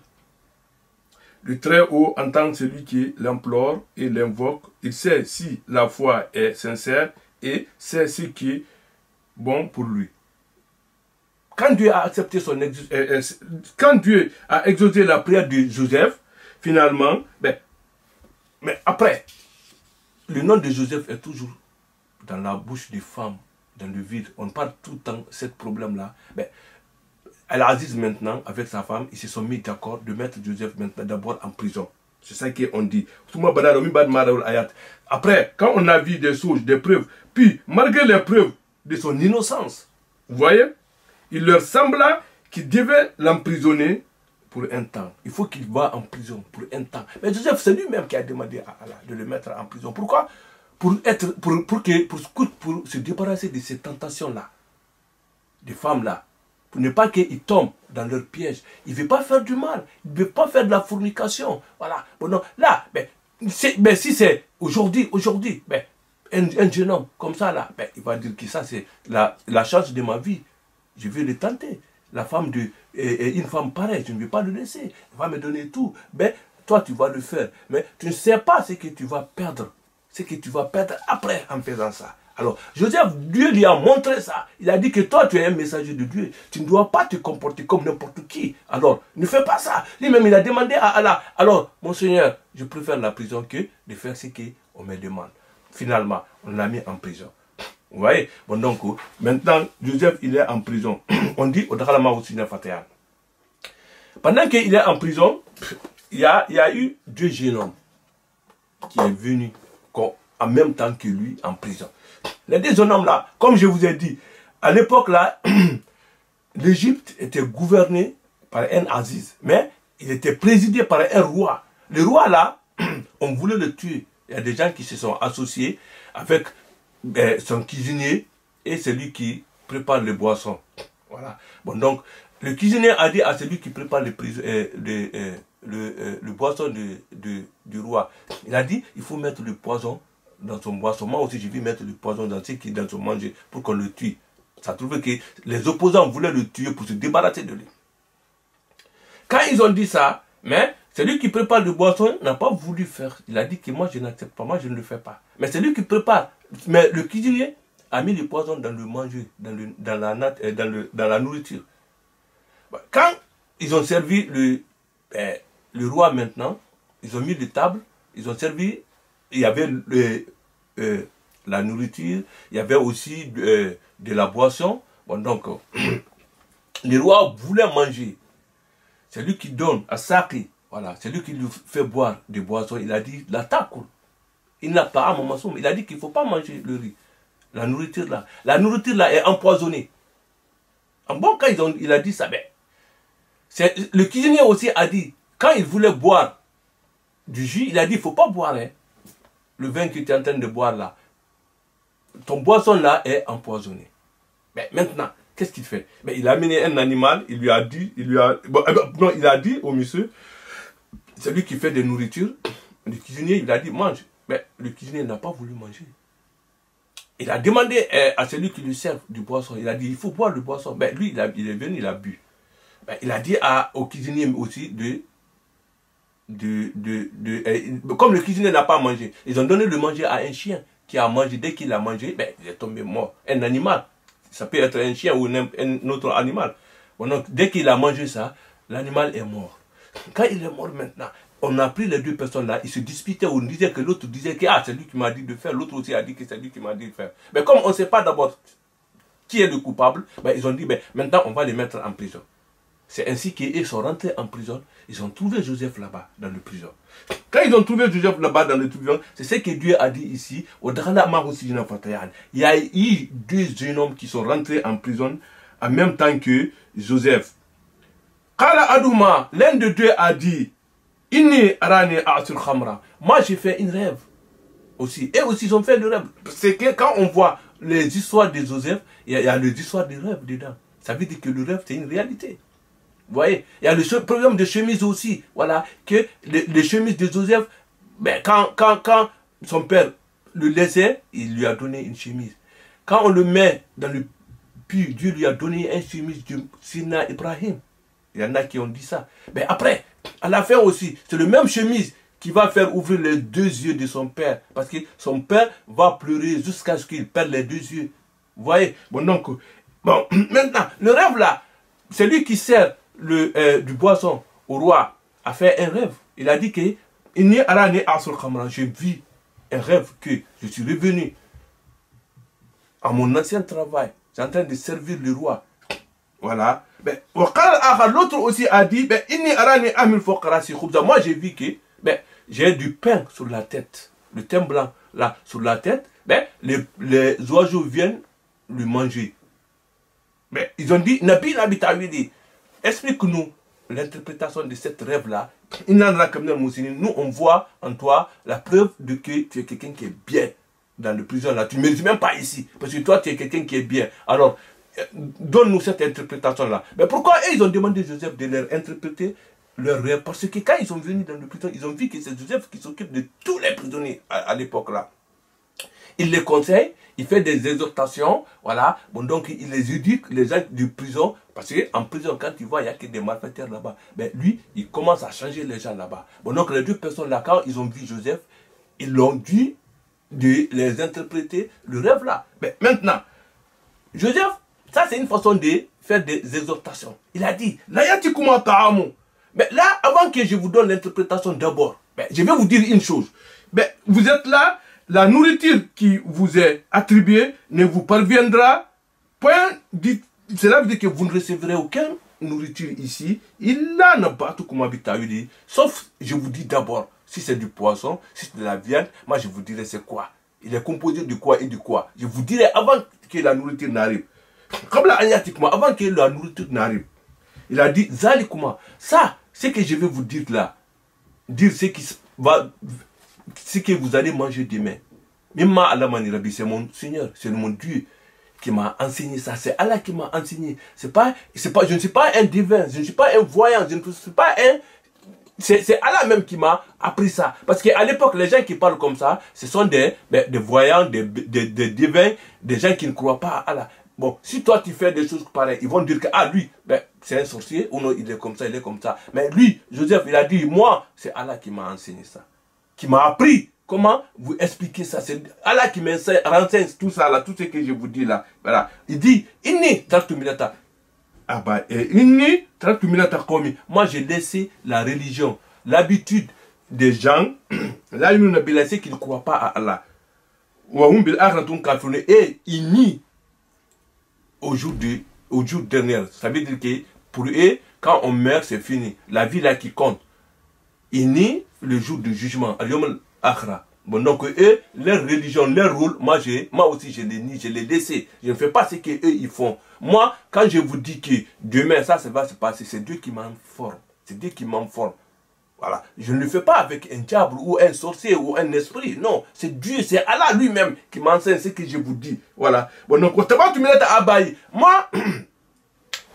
Le Très-Haut entend celui qui l'implore et l'invoque. Il sait si la foi est sincère et sait ce qui est bon pour lui. Quand Dieu a accepté quand Dieu a exaucé la prière de Joseph, finalement, mais après, le nom de Joseph est toujours dans la bouche des femmes, dans le vide. On parle tout le temps de ce problème-là. El-Aziz maintenant, avec sa femme, ils se sont mis d'accord de mettre Joseph maintenant d'abord en prison. C'est ça qu'on dit. Après, quand on a vu des choses, des preuves, puis malgré les preuves de son innocence, vous voyez, il leur sembla qu'il devait l'emprisonner pour un temps. Il faut qu'il va en prison pour un temps. Mais Joseph, c'est lui-même qui a demandé à Allah de le mettre en prison. Pourquoi? Pour se débarrasser de ces tentations-là, des femmes-là. Pour ne pas qu'ils tombent dans leur piège. Il ne veut pas faire du mal. Il ne veut pas faire de la fornication. Voilà. Bon, non, là, si c'est aujourd'hui, un jeune homme comme ça, là, il va dire que ça, c'est la chance de ma vie. Je vais le tenter. La femme une femme pareille, je ne vais pas le laisser. Elle va me donner tout. Toi, tu vas le faire. Mais tu ne sais pas ce que tu vas perdre. Ce que tu vas perdre après en faisant ça. Alors, Joseph, Dieu lui a montré ça. Il a dit que toi, tu es un messager de Dieu. Tu ne dois pas te comporter comme n'importe qui. Alors, ne fais pas ça. Lui-même, il a demandé à Allah. Alors, mon Seigneur, je préfère la prison que de faire ce qu'on me demande. Finalement, on l'a mis en prison. Vous voyez? Bon, donc, maintenant, Joseph, il est en prison. On dit au Dakhalama au Sina Fatiha. Pendant qu'il est en prison, il y a eu deux jeunes hommes qui sont venus en même temps que lui en prison. Les deux jeunes hommes là, comme je vous ai dit, à l'époque là, l'Égypte était gouvernée par un Aziz, mais il était présidé par un roi. Le roi là, on voulait le tuer. Il y a des gens qui se sont associés avec son cuisinier et celui qui prépare les boissons. Voilà. Bon, donc, le cuisinier a dit à celui qui prépare le boisson du roi, il a dit, il faut mettre le poison dans son boisson. Moi aussi, j'ai vu mettre du poison dans ce qui est dans son manger pour qu'on le tue. Ça trouve que les opposants voulaient le tuer pour se débarrasser de lui. Quand ils ont dit ça, mais celui qui prépare le boisson n'a pas voulu faire. Il a dit que moi, je n'accepte pas, moi, je ne le fais pas. Mais celui qui prépare, mais le cuisinier a mis le poison dans le manger, dans la nourriture. Quand ils ont servi le roi maintenant, ils ont mis des tables, ils ont servi, il y avait la nourriture, il y avait aussi de la boisson. Bon, donc, le roi voulait manger. C'est lui qui donne à Saki, voilà, c'est lui qui lui fait boire des boissons. Il a dit, la table, il n'a pas à mon il a dit qu'il ne faut pas manger le riz. La nourriture là est empoisonnée. En bon, quand il a dit ça, ben, le cuisinier aussi a dit, quand il voulait boire du jus, il a dit, il ne faut pas boire hein, le vin que tu es en train de boire là. Ton boisson là est empoisonné. Mais maintenant, qu'est-ce qu'il fait? Mais il a amené un animal, il a dit au monsieur, celui qui fait des nourritures, le cuisinier, il a dit, mange. Mais le cuisinier n'a pas voulu manger. Il a demandé à celui qui lui sert du boisson, il a dit, il faut boire le boisson. Ben, lui, il est venu, il a bu. Ben, il a dit au cuisinier aussi comme le cuisinier n'a pas mangé, ils ont donné le manger à un chien qui a mangé. Dès qu'il a mangé, ben, il est tombé mort. Un animal. Ça peut être un chien ou un autre animal. Bon, donc, dès qu'il a mangé ça, l'animal est mort. Quand il est mort maintenant, on a pris les deux personnes là, ils se disputaient, on disait que l'autre disait que c'est lui qui m'a dit de faire, l'autre aussi a dit que c'est lui qui m'a dit de faire. Mais comme on ne sait pas d'abord qui est le coupable, ben, ils ont dit, ben, maintenant on va les mettre en prison. C'est ainsi qu'ils sont rentrés en prison, ils ont trouvé Joseph là-bas, dans le prison. Quand ils ont trouvé Joseph là-bas dans le prison, c'est ce que Dieu a dit ici, il y a eu deux jeunes hommes qui sont rentrés en prison en même temps que Joseph. L'un de deux a dit, moi j'ai fait une rêve aussi. Et aussi ils ont fait le rêve. C'est que quand on voit les histoires de Joseph, il y a les histoires de rêve dedans. Ça veut dire que le rêve c'est une réalité. Vous voyez, il y a le problème de chemise aussi. Voilà, que les chemises de Joseph, ben, quand son père le laissait, il lui a donné une chemise. Quand on le met dans le puits, Dieu lui a donné une chemise de Sina Ibrahim. Il y en a qui ont dit ça. Mais après, à la fin aussi, c'est le même chemise qui va faire ouvrir les deux yeux de son père. Parce que son père va pleurer jusqu'à ce qu'il perde les deux yeux. Vous voyez? Bon, donc, bon, maintenant, le rêve là, c'est lui qui sert du boisson au roi, a fait un rêve. Il a dit que j'ai vu un rêve que je suis revenu à mon ancien travail. J'ai en train de servir le roi. Voilà. Ben, l'autre aussi a dit, ben, moi j'ai vu que ben, j'ai du pain sur la tête. Le thym blanc là sur la tête. Ben, les oiseaux viennent le manger. Ben, ils ont dit, Nabi Tawili, explique-nous l'interprétation de cette rêve-là. Nous, on voit en toi la preuve de que tu es quelqu'un qui est bien dans la prison là. Tu ne mérites même pas ici. Parce que toi, tu es quelqu'un qui est bien. Alors, donne-nous cette interprétation-là. Mais pourquoi ils ont demandé à Joseph de leur interpréter leur rêve? Parce que quand ils sont venus dans le prison, ils ont vu que c'est Joseph qui s'occupe de tous les prisonniers à l'époque-là. Il les conseille, il fait des exhortations, voilà. Bon, donc, il les éduque, les gens de prison, parce qu'en prison, quand tu vois, il n'y a que des malfaiteurs là-bas. Ben, lui, il commence à changer les gens là-bas. Bon, donc, les deux personnes là, quand ils ont vu Joseph, ils l'ont dit de les interpréter le rêve là. Mais maintenant, Joseph, ça, c'est une façon de faire des exhortations. Il a dit, mais là, avant que je vous donne l'interprétation d'abord, ben, je vais vous dire une chose. Ben, vous êtes là, la nourriture qui vous est attribuée ne vous parviendra point. Cela veut dire que vous ne recevrez aucune nourriture ici. Il n'a pas tout comme habitude. Sauf, je vous dis d'abord, si c'est du poisson, si c'est de la viande, moi je vous dirai c'est quoi. Il est composé de quoi et de quoi. Je vous dirai avant que la nourriture n'arrive. Comme la avant que la nourriture n'arrive. Il a dit, Zalikuma, ça, ce que je vais vous dire là, dire ce que vous allez manger demain. Même c'est mon Seigneur, c'est mon Dieu qui m'a enseigné ça. C'est Allah qui m'a enseigné. Je ne suis pas un divin, je ne suis pas un voyant, je ne suis pas C'est Allah même qui m'a appris ça. Parce qu'à l'époque, les gens qui parlent comme ça, ce sont des voyants, des divins, des gens qui ne croient pas à Allah. Bon, si toi tu fais des choses pareilles, ils vont dire que, ah lui, c'est un sorcier, ou non, il est comme ça, il est comme ça. Mais lui, Joseph, il a dit, moi, c'est Allah qui m'a enseigné ça. Qui m'a appris comment vous expliquer ça. C'est Allah qui m'enseigne tout ça, là, tout ce que je vous dis là. Voilà. Il dit, inni, tartu milata. Ah bah, inni, tartu milata komi. Moi, j'ai laissé la religion, l'habitude des gens, là, ils n'ont pas qui ne croient pas à Allah. Et ils nient au jour dernier. Ça veut dire que pour eux, quand on meurt, c'est fini. La vie là qui compte. Ils nient le jour du jugement. Bon, donc eux, leur religion, leur rôle, moi aussi je les nie, je les laisse. Je ne fais pas ce qu'eux ils font. Moi, quand je vous dis que demain ça va se passer, c'est Dieu qui m'informe. C'est Dieu qui m'informe. Voilà. Je ne le fais pas avec un diable ou un sorcier ou un esprit. Non, c'est Dieu, c'est Allah lui-même qui m'enseigne ce que je vous dis. Voilà. Bon, donc, moi,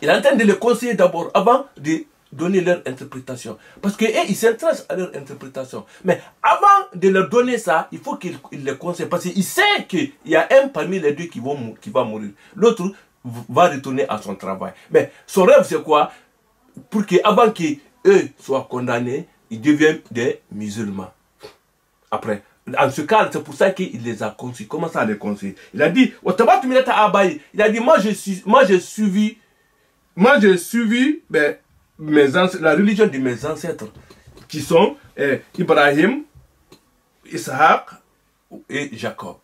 il est en train de les conseiller d'abord avant de donner leur interprétation. Parce qu'ils ils s'intéressent à leur interprétation. Mais avant de leur donner ça, il faut qu'il les conseille. Parce qu'il sait qu'il y a un parmi les deux qui va mourir. L'autre va retourner à son travail. Mais son rêve, c'est quoi? Pour qu'avant qu'eux soient condamnés, ils deviennent des musulmans. Après, en ce cas, c'est pour ça qu'il les a conseillés. Comment ça les conseiller? Il a dit, il a dit, moi j'ai suivi la religion de mes ancêtres, qui sont Ibrahim, Isaac et Jacob.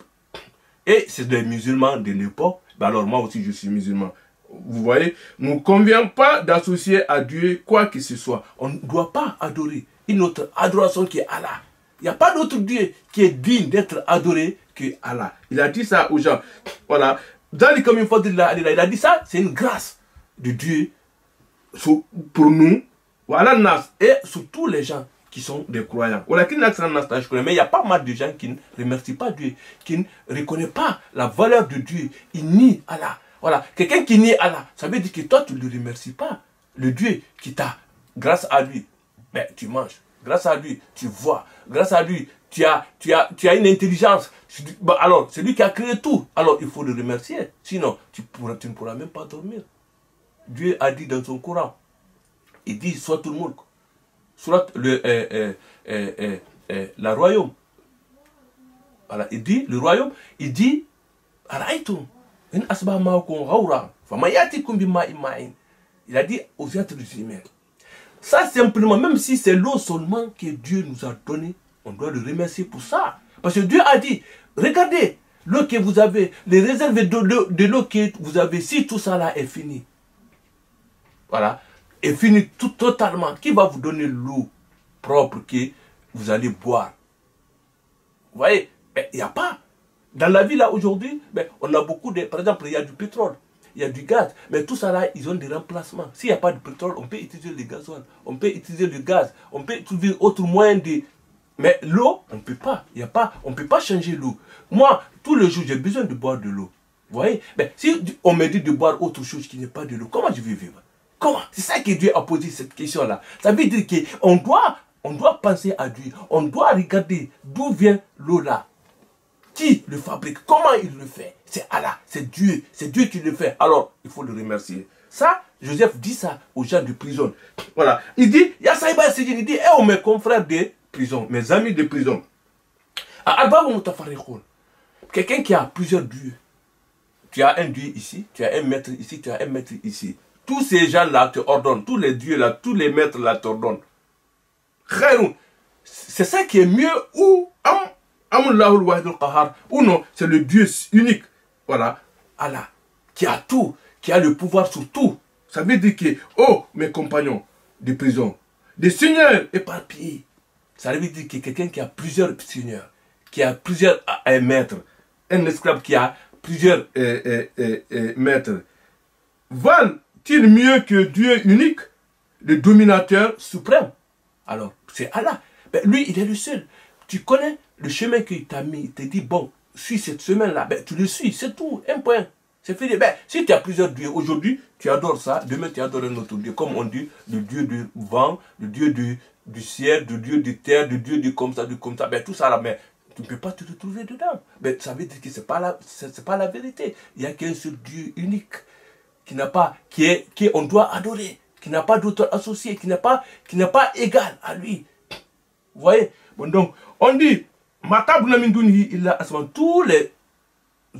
Et c'est des musulmans de l'époque. Ben alors moi aussi je suis musulman. Vous voyez, nous ne convient pas d'associer à Dieu quoi que ce soit. On ne doit pas adorer une autre adoration qui est Allah. Il n'y a pas d'autre Dieu qui est digne d'être adoré que Allah. Il a dit ça aux gens. Voilà. Il a dit ça, c'est une grâce de Dieu pour nous. Voilà, et sur tous les gens qui sont des croyants. Mais il y a pas mal de gens qui ne remercient pas Dieu, qui ne reconnaissent pas la valeur de Dieu. Ils nient Allah. Voilà, quelqu'un qui nie Allah, ça veut dire que toi, tu ne le remercies pas. Le Dieu qui t'a, grâce à lui, tu manges. Grâce à lui, tu vois. Grâce à lui, tu as une intelligence. Alors, c'est lui qui a créé tout. Alors, il faut le remercier. Sinon, tu ne pourras même pas dormir. Dieu a dit dans son Coran, il dit, soit tout le monde, soit la royaume. Voilà, il dit, le royaume, il dit, Araïtoum. Il a dit aux êtres humains. Ça simplement, même si c'est l'eau seulement que Dieu nous a donné, on doit le remercier pour ça. Parce que Dieu a dit, regardez, l'eau que vous avez, les réserves de l'eau que vous avez, si tout ça là est fini, voilà, est fini totalement, qui va vous donner l'eau propre que vous allez boire? Vous voyez, il n'y a pas. Dans la vie là aujourd'hui, on a beaucoup de... Par exemple, il y a du pétrole, il y a du gaz, mais tout ça là, ils ont des remplacements. S'il n'y a pas de pétrole, on peut utiliser le gasoil, on peut utiliser le gaz, on peut utiliser autre moyen de... Mais l'eau, on ne peut pas. On ne peut pas changer l'eau. Moi, tous les jours, j'ai besoin de boire de l'eau. Vous voyez? Si on me dit de boire autre chose qui n'est pas de l'eau, comment je vais vivre? Comment? C'est ça que Dieu a posé cette question là. Ça veut dire qu'on doit penser à Dieu. On doit regarder d'où vient l'eau là. Qui le fabrique? Comment il le fait? C'est Allah, c'est Dieu qui le fait. Alors, il faut le remercier. Ça, Joseph dit ça aux gens de prison. Voilà. Il dit, il dit, mes confrères de prison, mes amis de prison. Quelqu'un qui a plusieurs dieux. Tu as un dieu ici, tu as un maître ici, tu as un maître ici. Tous ces gens-là te ordonnent, tous les dieux là, tous les maîtres là t'ordonnent. C'est ça qui est mieux ou ou non, c'est le Dieu unique. Voilà, Allah, qui a tout, qui a le pouvoir sur tout. Ça veut dire que, oh, mes compagnons de prison, des seigneurs éparpillés. Ça veut dire que quelqu'un qui a plusieurs seigneurs, qui a plusieurs maîtres, un esclave qui a plusieurs maîtres, valent-ils mieux que Dieu unique, le dominateur suprême? Alors, c'est Allah. Lui, il est le seul. Tu connais le chemin qu'il t'a mis, il te dit, bon, suis cette semaine-là, tu le suis, c'est tout, un point. C'est fini. Si tu as plusieurs dieux, aujourd'hui, tu adores ça, demain, tu adores un autre dieu. Comme on dit, le dieu du vent, le dieu du ciel, du Dieu de terre, du Dieu de comme ça, ben tout ça là, mais tu ne peux pas te retrouver dedans. Mais ça veut dire que c'est pas la vérité. Il n'y a qu'un seul Dieu unique qui n'a pas, qui on doit adorer, qui n'a pas d'autre associé, qui n'est pas égal à lui. Vous voyez? Bon, donc, on dit, tous les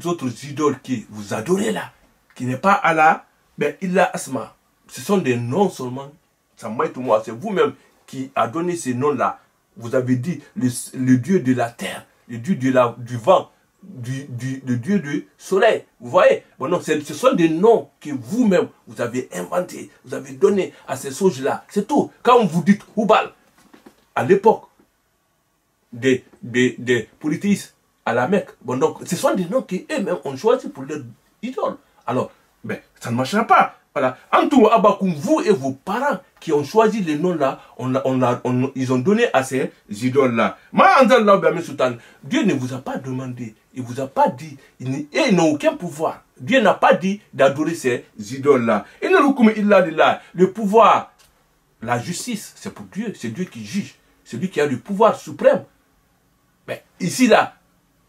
autres idoles que vous adorez là, qui n'est pas Allah, ben illa asma. Ce sont des noms seulement. Ça m'aide moi, c'est vous-même qui a donné ces noms-là. Vous avez dit le Dieu de la terre, le Dieu du vent, le Dieu du soleil. Vous voyez? Bon, non, ce sont des noms que vous-même, vous avez inventés, vous avez donné à ces choses-là. C'est tout. Quand vous dites Hubal, à l'époque des polythéistes à la Mecque, bon, donc, ce sont des noms qu'eux-mêmes ont choisi pour leur idole. Alors, ben, ça ne marchera pas. Voilà. Antou Abakoum, vous et vos parents qui ont choisi les noms-là, ils ont donné à ces idoles-là. Dieu ne vous a pas demandé, il ne vous a pas dit, et ils n'ont aucun pouvoir. Dieu n'a pas dit d'adorer ces idoles-là. Le pouvoir, la justice, c'est pour Dieu, c'est Dieu qui juge, c'est lui qui a le pouvoir suprême. Mais ici, là,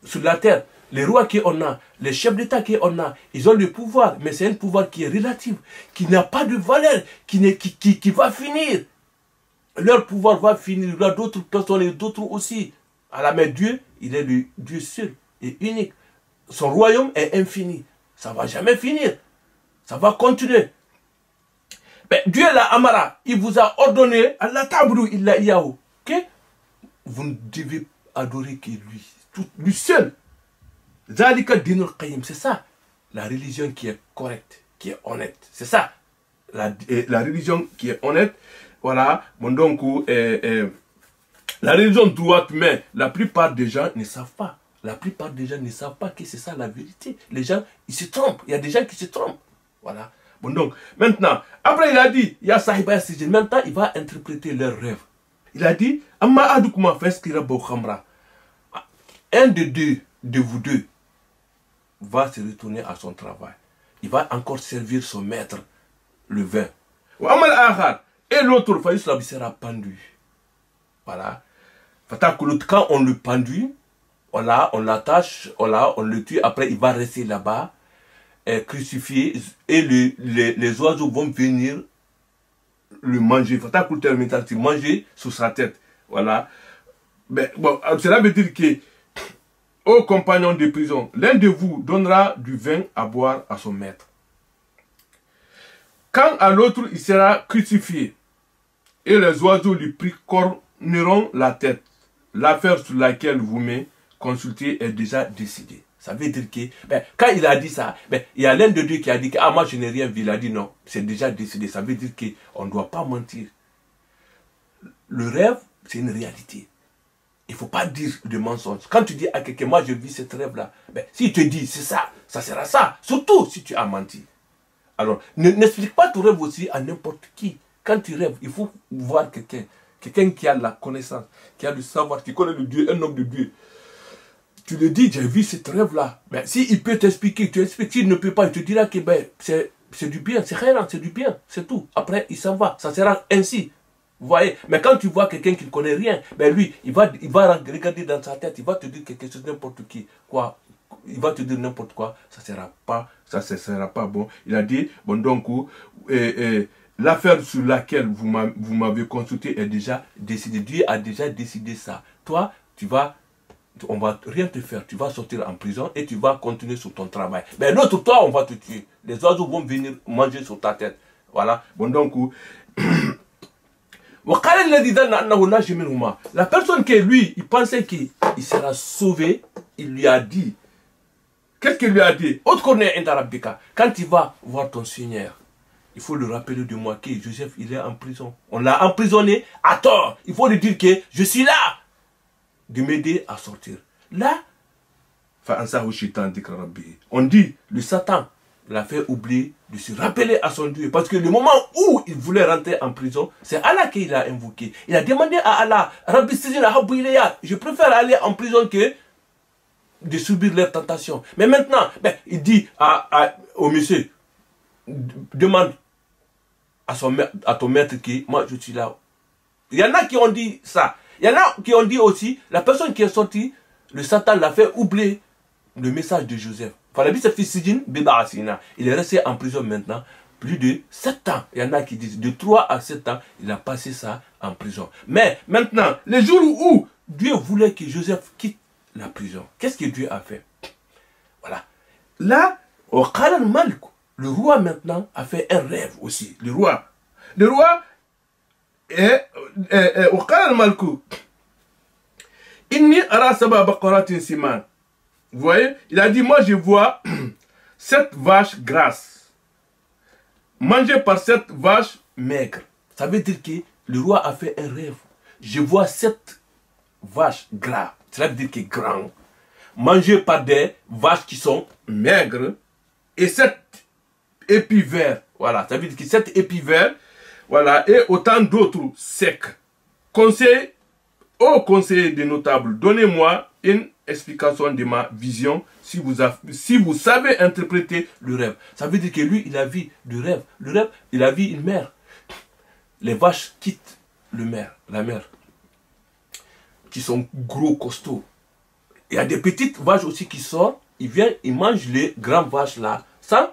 sur la terre, les rois qu'on a, les chefs d'État qu'on a, ils ont le pouvoir, mais c'est un pouvoir qui est relatif, qui n'a pas de valeur, qui va finir. Leur pouvoir va finir, il y a d'autres personnes et d'autres aussi. Alors, mais Dieu, il est le Dieu seul et unique. Son royaume est infini. Ça ne va jamais finir. Ça va continuer. Mais Dieu, la Amara, il vous a ordonné, Allah tabrou illa iyahu, que vous ne devez adorer que lui seul. C'est ça, la religion qui est correcte, qui est honnête. C'est ça, la religion qui est honnête. Voilà, bon donc, la religion droite, mais la plupart des gens ne savent pas. La plupart des gens ne savent pas que c'est ça la vérité. Les gens, ils se trompent. Il y a des gens qui se trompent. Voilà. Bon donc, maintenant, après il a dit, il y a Sahiba Sijin. Maintenant, il va interpréter leurs rêves. Il a dit, Amma adoukma feskira bokhamra. Un de vous deux va se retourner à son travail. Il va encore servir son maître, le vin. Et l'autre, il sera pendu. Voilà. Quand on le pendue, on l'attache, on le tue, après il va rester là-bas, crucifié, et les oiseaux vont venir le manger. Manger sur sa tête. Voilà. Mais, bon, cela veut dire que ô compagnons de prison, l'un de vous donnera du vin à boire à son maître. Quand à l'autre il sera crucifié, et les oiseaux lui picorneront la tête, l'affaire sur laquelle vous me consultez est déjà décidée. Ça veut dire que, ben, quand il a dit ça, ben, il y a l'un de deux qui a dit que, ah, moi je n'ai rien vu. Il a dit non, c'est déjà décidé. Ça veut dire qu'on ne doit pas mentir. Le rêve, c'est une réalité. Il ne faut pas dire de mensonges. Quand tu dis à quelqu'un, moi je vis ce rêve-là, ben, s'il te dit c'est ça, ça sera ça. Surtout si tu as menti. Alors, n'explique pas ton rêve aussi à n'importe qui. Quand tu rêves, il faut voir quelqu'un. Quelqu'un qui a la connaissance, qui a le savoir, qui connaît le Dieu, un homme de Dieu. Tu lui dis, j'ai vu ce rêve-là. Ben, s'il peut t'expliquer, tu expliques. S'il ne peut pas, il te dira que ben, c'est du bien, c'est rien, c'est du bien, c'est tout. Après, il s'en va. Ça sera ainsi. Vous voyez, mais quand tu vois quelqu'un qui ne connaît rien, ben lui, il va regarder dans sa tête, il va te dire quelque chose, n'importe qui, quoi, il va te dire n'importe quoi, ça ne sera pas bon. Il a dit, bon donc, l'affaire sur laquelle vous m'avez consulté est déjà décidée. Dieu a déjà décidé ça. Toi, on va rien te faire, tu vas sortir en prison et tu vas continuer sur ton travail. Mais l'autre, toi, on va te tuer. Les oiseaux vont venir manger sur ta tête. Voilà, bon donc, la personne qui lui, il pensait qu'il sera sauvé, il lui a dit, qu'est-ce qu'il lui a dit? Quand il va voir ton Seigneur, il faut le rappeler de moi que Joseph, il est en prison. On l'a emprisonné à tort. Il faut lui dire que je suis là, de m'aider à sortir. Là, on dit, le Satan l'a fait oublier de se rappeler à son Dieu. Parce que le moment où il voulait rentrer en prison, c'est Allah qu'il a invoqué. Il a demandé à Allah, je préfère aller en prison que de subir leurs tentations. Mais maintenant, ben, il dit au monsieur, demande à ton maître que moi je suis là Il y en a qui ont dit ça. Il y en a qui ont dit aussi, la personne qui est sortie, le Satan l'a fait oublier le message de Joseph. Il est resté en prison maintenant plus de 7 ans. Il y en a qui disent de 3 à 7 ans, il a passé ça en prison. Mais maintenant, les jours où Dieu voulait que Joseph quitte la prison, qu'est-ce que Dieu a fait? Voilà. Là, le roi maintenant a fait un rêve aussi. Le roi est au Khalal Malkou. Inni ara saba baqaratin siman. Vous voyez, il a dit, moi je vois 7 vaches grasses mangées par 7 vaches maigres. Ça veut dire que le roi a fait un rêve. Je vois 7 vaches grasses, cela veut dire que grand, mangées par des vaches qui sont maigres, et 7 épis verts. Voilà, ça veut dire que 7 épis verts, voilà, et autant d'autres secs. Conseil, ô conseiller des notables, donnez-moi une explication de ma vision si vous savez interpréter le rêve. Ça veut dire que lui, il a vu du rêve. Le rêve, il a vu une mer. Les vaches quittent la mer, qui sont gros, costauds. Il y a des petites vaches aussi qui sortent, ils viennent, ils mangent les grandes vaches là, sans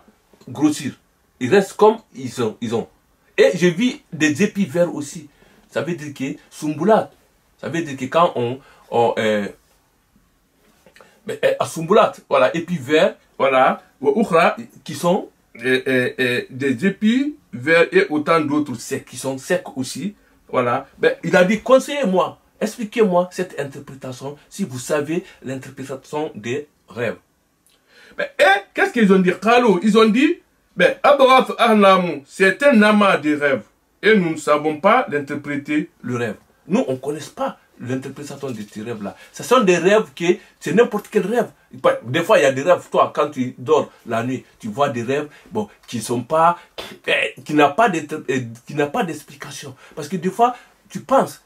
grossir. Ils restent comme ils ont. Et j'ai vu des épis verts aussi. Ça veut dire que Sumboulat, ça veut dire que quand à Sumboulat, voilà, épis verts, voilà, qui sont des épis verts et autant d'autres secs, qui sont secs aussi, voilà. Ben, il a dit, conseillez-moi, expliquez-moi cette interprétation, si vous savez l'interprétation des rêves. Ben, et qu'est-ce qu'ils ont dit? Ils ont dit, ben, Abraf Ahlamu, c'est un amas de rêves. Et nous ne savons pas l'interpréter le rêve. Nous, on ne connaît pas l'interprétation de ces rêves-là. Ce sont des rêves qui, c'est n'importe quel rêve. Des fois, il y a des rêves, toi, quand tu dors la nuit, tu vois des rêves, bon, qui sont pas, qui n'a pas d'explication. Parce que des fois, tu penses,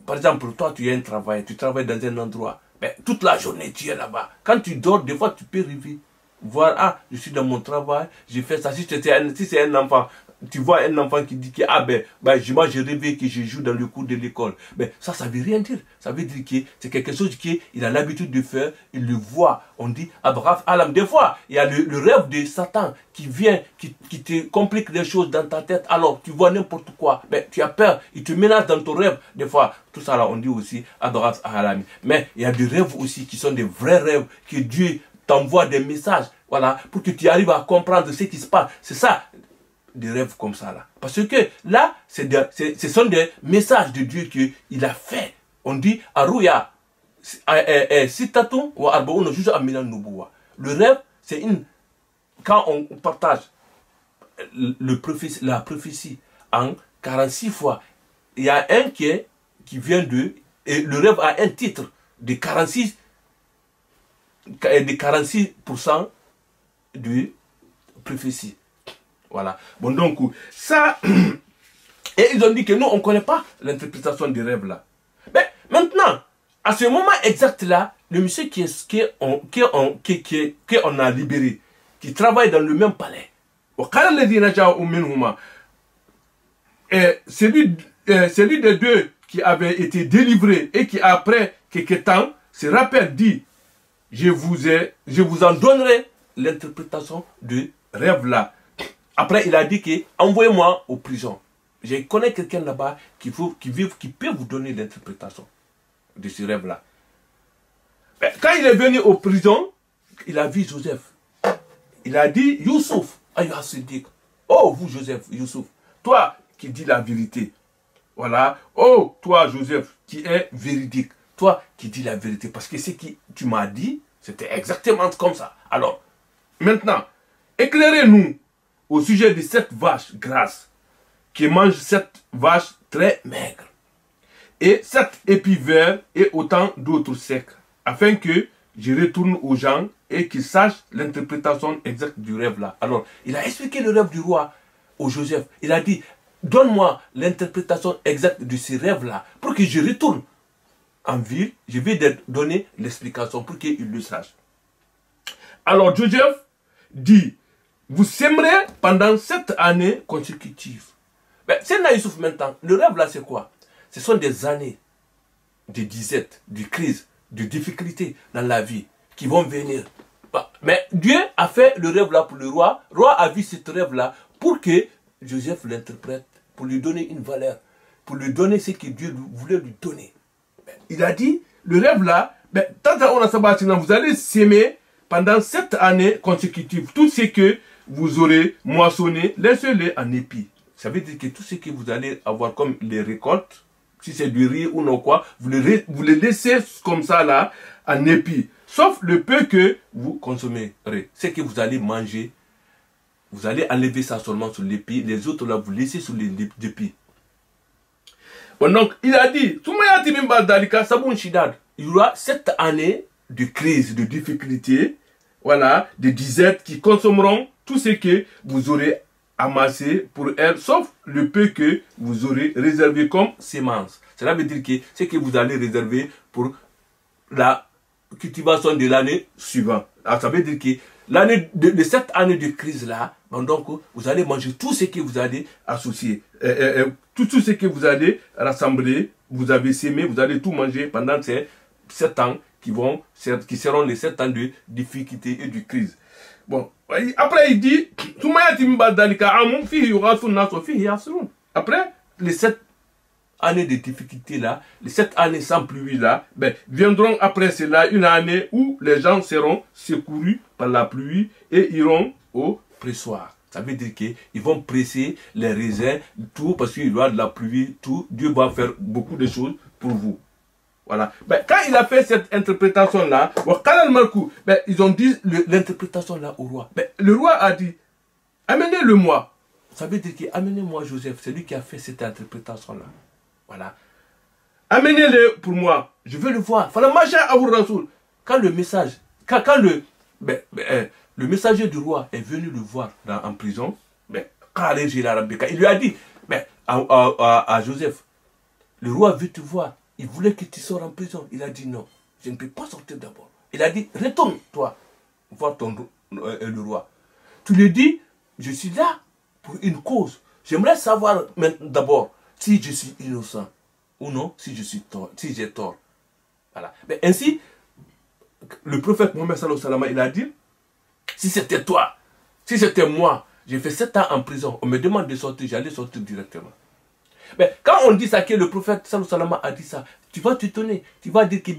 par exemple, toi, tu as un travail, tu travailles dans un endroit, ben, toute la journée, tu es là-bas. Quand tu dors, des fois, tu peux rêver. Voir, ah, je suis dans mon travail, j'ai fait ça. Si c'est un enfant, tu vois un enfant qui dit que, ah moi j'ai rêvé que je joue dans le cours de l'école. Ben, ça veut rien dire. Ça veut dire que c'est quelque chose qu'il a l'habitude de faire, il le voit. On dit, ah bref, alam. Des fois, il y a le rêve de Satan qui vient, qui te complique les choses dans ta tête. Alors, tu vois n'importe quoi. Ben, tu as peur, il te menace dans ton rêve. Des fois, tout ça là, on dit aussi, adoras alam. Mais il y a des rêves aussi qui sont des vrais rêves que Dieu t'envoie des messages, voilà, pour que tu arrives à comprendre ce qui se passe. C'est ça, des rêves comme ça, là. Parce que là, ce sont des messages de Dieu qu'il a fait. On dit, Arouya, Sitatum, ou Arbaoun, juste à Milan Nubuwa. Le rêve, c'est quand on partage la prophétie en 46 fois, il y a un qui vient de, et le rêve a un titre de 46% de prophétie. Voilà. Bon, donc, ça, et ils ont dit que nous, on ne connaît pas l'interprétation des rêves là. Mais maintenant, à ce moment exact là, le monsieur qu'on a libéré, qui travaille dans le même palais, celui des deux qui avait été délivré et qui après quelques temps se rappelle, dit, je vous en donnerai l'interprétation du rêve là. Après, il a dit que envoyez-moi aux prisons. Je connais quelqu'un là-bas qui peut vous donner l'interprétation de ce rêve là. Quand il est venu aux prisons, il a vu Joseph. Il a dit, Youssouf, oh vous Joseph, Youssouf, toi qui dis la vérité. Voilà. Oh, toi Joseph, qui est véridique. Toi qui dis la vérité. Parce que ce que tu m'as dit, c'était exactement comme ça. Alors, maintenant, éclairez-nous au sujet de cette vache grasse qui mange cette vache très maigre. Et cette épis vert et autant d'autres secs. Afin que je retourne aux gens et qu'ils sachent l'interprétation exacte du rêve là. Alors, il a expliqué le rêve du roi au Joseph. Il a dit, donne-moi l'interprétation exacte de ce rêve là pour que je retourne en ville. Je vais donner l'explication pour qu'il le sache. Alors, Joseph dit, vous sèmerez pendant 7 années consécutives. Ben, c'est Naïsouf maintenant. Le rêve là, c'est quoi? ce sont des années de disette, de crise, de difficultés dans la vie qui vont venir. Mais Dieu a fait le rêve là pour le roi. Le roi a vu ce rêve là pour que Joseph l'interprète, pour lui donner une valeur, pour lui donner ce que Dieu voulait lui donner. Il a dit, le rêve là, tant qu'on a sabbaté, vous allez s'aimer pendant 7 années consécutives. Tout ce que vous aurez moissonné, laissez-le en épi. Ça veut dire que tout ce que vous allez avoir comme les récoltes, si c'est du riz ou non quoi, vous le laissez comme ça là, en épi. Sauf le peu que vous consommerez. Ce que vous allez manger, vous allez enlever ça seulement sur l'épi. Les autres là, vous laissez sur les épis. Bon, donc, il a dit, il y aura 7 années de crise, de difficulté, voilà, de disettes qui consommeront tout ce que vous aurez amassé pour elles, sauf le peu que vous aurez réservé comme sémence. Cela veut dire que ce que vous allez réserver pour la cultivation de l'année suivante. Alors, ça veut dire que l'année de cette année de crise là, donc vous allez manger tout ce que vous allez associer, tout ce que vous allez rassembler, vous avez sémé, vous allez tout manger pendant ces 7 ans qui seront les 7 ans de difficulté et de crise. Bon, après il dit, après les 7 années de difficulté là, les 7 années sans pluie là, viendront après cela une année où les gens seront secourus par la pluie et iront au pressoir. Ça veut dire qu'ils vont presser les raisins, tout, parce qu'il y aura de la pluie, tout. Dieu va faire beaucoup de choses pour vous. Voilà. Quand il a fait cette interprétation-là, ils ont dit l'interprétation-là au roi. Le roi a dit, amenez-le-moi. Ça veut dire amenez-moi Joseph, c'est lui qui a fait cette interprétation-là. Voilà. Amenez-le pour moi. Je veux le voir. Quand le message, quand le messager du roi est venu le voir en prison, il lui a dit à Joseph, le roi veut te voir. Il voulait que tu sors en prison. Il a dit non, je ne peux pas sortir d'abord. Il a dit, retourne toi, voir le roi. Tu lui dis, je suis là pour une cause. J'aimerais savoir d'abord si je suis innocent ou non, si j'ai tort. Voilà. Mais ainsi, le prophète Mohammed sallallahu alayhi wa sallam, il a dit, si c'était toi, si c'était moi, j'ai fait 7 ans en prison, on me demande de sortir, j'allais sortir directement. Mais quand on dit ça, que le prophète sallallahu alayhi wa sallam a dit ça, tu vas t'étonner, tu vas dire que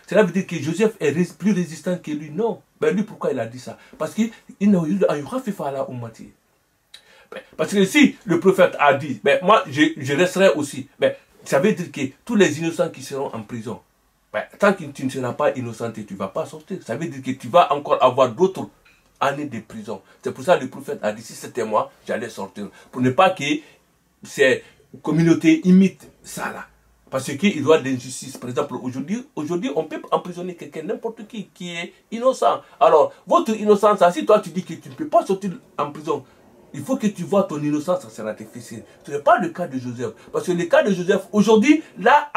cela veut dire que Joseph est plus résistant que lui. Non. Lui, pourquoi il a dit ça? Parce qu'il n'a eu à ummati. Parce que si le prophète a dit, moi je resterai aussi, ça veut dire que tous les innocents qui seront en prison, tant que tu ne seras pas innocenté, tu ne vas pas sortir. Ça veut dire que tu vas encore avoir d'autres années de prison. C'est pour ça que le prophète a dit, si c'était moi, j'allais sortir. Pour ne pas que ces communautés imitent ça là. Parce qu'il doit de l'injustice. Par exemple, aujourd'hui, on peut emprisonner quelqu'un, n'importe qui est innocent. Alors, votre innocence, si toi tu dis que tu ne peux pas sortir en prison, il faut que tu vois ton innocence, ça sera difficile. Ce n'est pas le cas de Joseph. Parce que le cas de Joseph, aujourd'hui, là,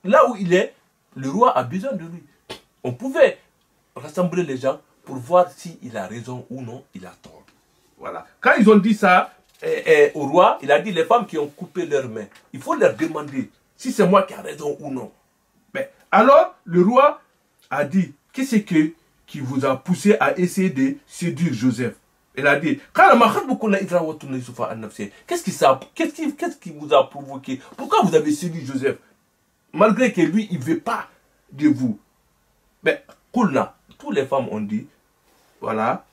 là où il est, le roi a besoin de lui. On pouvait rassembler les gens pour voir s'il a raison ou non, il a tort. Voilà. Quand ils ont dit ça au roi, il a dit les femmes qui ont coupé leurs mains, il faut leur demander si c'est moi qui ai raison ou non. Alors, le roi a dit, qu'est-ce qui vous a poussé à essayer de séduire Joseph? Il a dit, qu'est-ce qui vous a provoqué? Pourquoi vous avez séduit Joseph? Malgré que lui, il ne veut pas de vous. Toutes les femmes ont dit, voilà,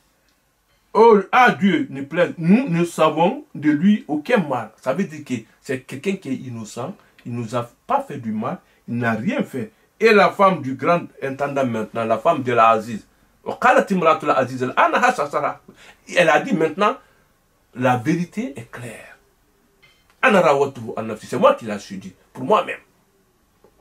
oh, à Dieu ne plaise, nous ne savons de lui aucun mal. Ça veut dire que c'est quelqu'un qui est innocent, il ne nous a pas fait du mal, il n'a rien fait. Et la femme du grand intendant maintenant, la femme de la Aziz, elle a dit maintenant, la vérité est claire. C'est moi qui l'ai suivi, pour moi-même.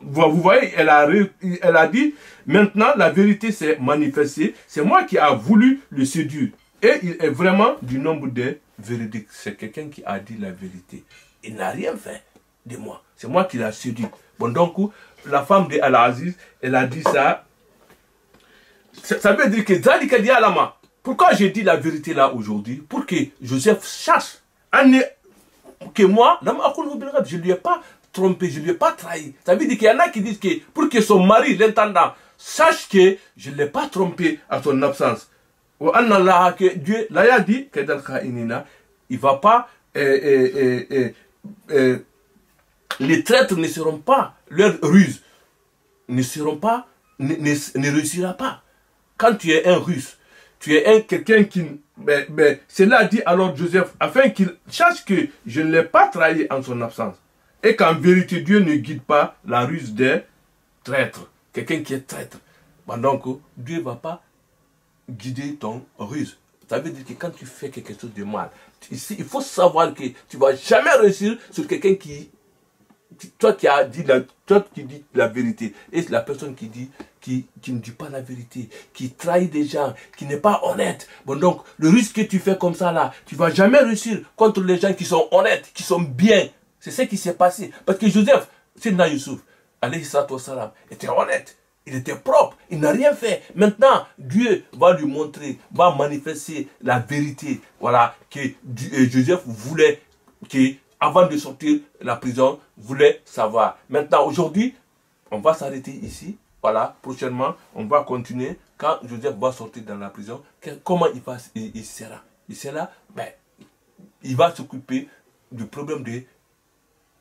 Vous voyez, elle a dit, maintenant la vérité s'est manifestée, c'est moi qui a voulu le séduire. Et il est vraiment du nombre des véridiques. C'est quelqu'un qui a dit la vérité. Il n'a rien fait de moi. C'est moi qui l'ai séduit. Bon, donc, la femme de Al-Aziz, elle a dit ça. Ça veut dire que Zalika di Alama. Pourquoi j'ai dit la vérité là aujourd'hui? Pour que Joseph cherche que moi, je ne lui ai pas trompé, je ne l'ai pas trahi. Ça veut dire qu'il y en a qui disent que pour que son mari, l'intendant, sache que je ne l'ai pas trompé à son absence. Que Dieu, là, il dit que dans il ne va pas. Les traîtres ne seront pas, leurs ruses ne seront pas, ne réussira pas. Quand tu es un russe, tu es quelqu'un qui. Cela dit alors Joseph, afin qu'il sache que je ne l'ai pas trahi en son absence. Et qu'en vérité, Dieu ne guide pas la ruse des traîtres. Quelqu'un qui est traître. Donc, Dieu ne va pas guider ton ruse. Ça veut dire que quand tu fais quelque chose de mal, ici, il faut savoir que tu ne vas jamais réussir sur quelqu'un qui. Toi qui dis la vérité. Et la personne qui ne dit pas la vérité, qui trahit des gens, qui n'est pas honnête. Bon, donc, le risque que tu fais comme ça là, tu ne vas jamais réussir contre les gens qui sont honnêtes, qui sont bien. C'est ce qui s'est passé. Parce que Joseph, Sidna Youssouf, alayhi salatu wassalam, était honnête. Il était propre. Il n'a rien fait. Maintenant, Dieu va lui montrer, va manifester la vérité. Voilà, que Joseph voulait, avant de sortir de la prison, voulait savoir. Maintenant, aujourd'hui, on va s'arrêter ici. Voilà, prochainement, on va continuer. Quand Joseph va sortir dans la prison, comment il sera? Il sera, il va s'occuper du problème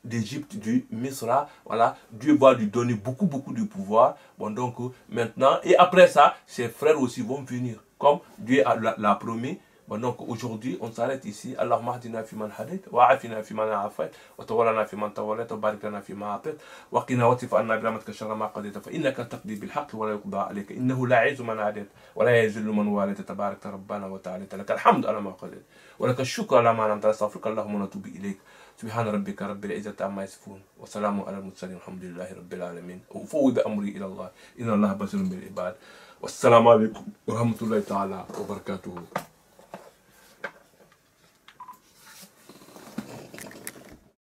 d'Égypte, du Misra. Voilà, Dieu va lui donner beaucoup de pouvoir. Bon, donc, maintenant, et après ça, ses frères aussi vont venir, comme Dieu l'a promis. Bon, donc aujourd'hui, on s'arrête ici. Allahumma hadina fi man hadayt, wa afina fi man afayt, wa tawallana fi man tawallayt, wa barik lana fi ma atait, wa qina watif anna bi rahmatika sharra ma qadayta, fa innaka taqdi bil haqq wa la yuqda alayka, innahu la yu'izzu man adayt, wa la yazillu man walayt, tabarakta rabbana wa ta'ala, laka alhamdu ala ma qadayt, wa laka ash-shukru ala ma an'amta, astaghfiruka Allahumma wa atubu ilayk. Subhana rabbika rabbil izzati amma yasifun, wa salamun ala al-mursalin, alhamdulillahi rabbil alamin. Wa ufawwidu amri ila Allah, inna Allaha basirun bil ibad. Wassalamu alaykum wa rahmatullahi ta'ala wa barakatuh.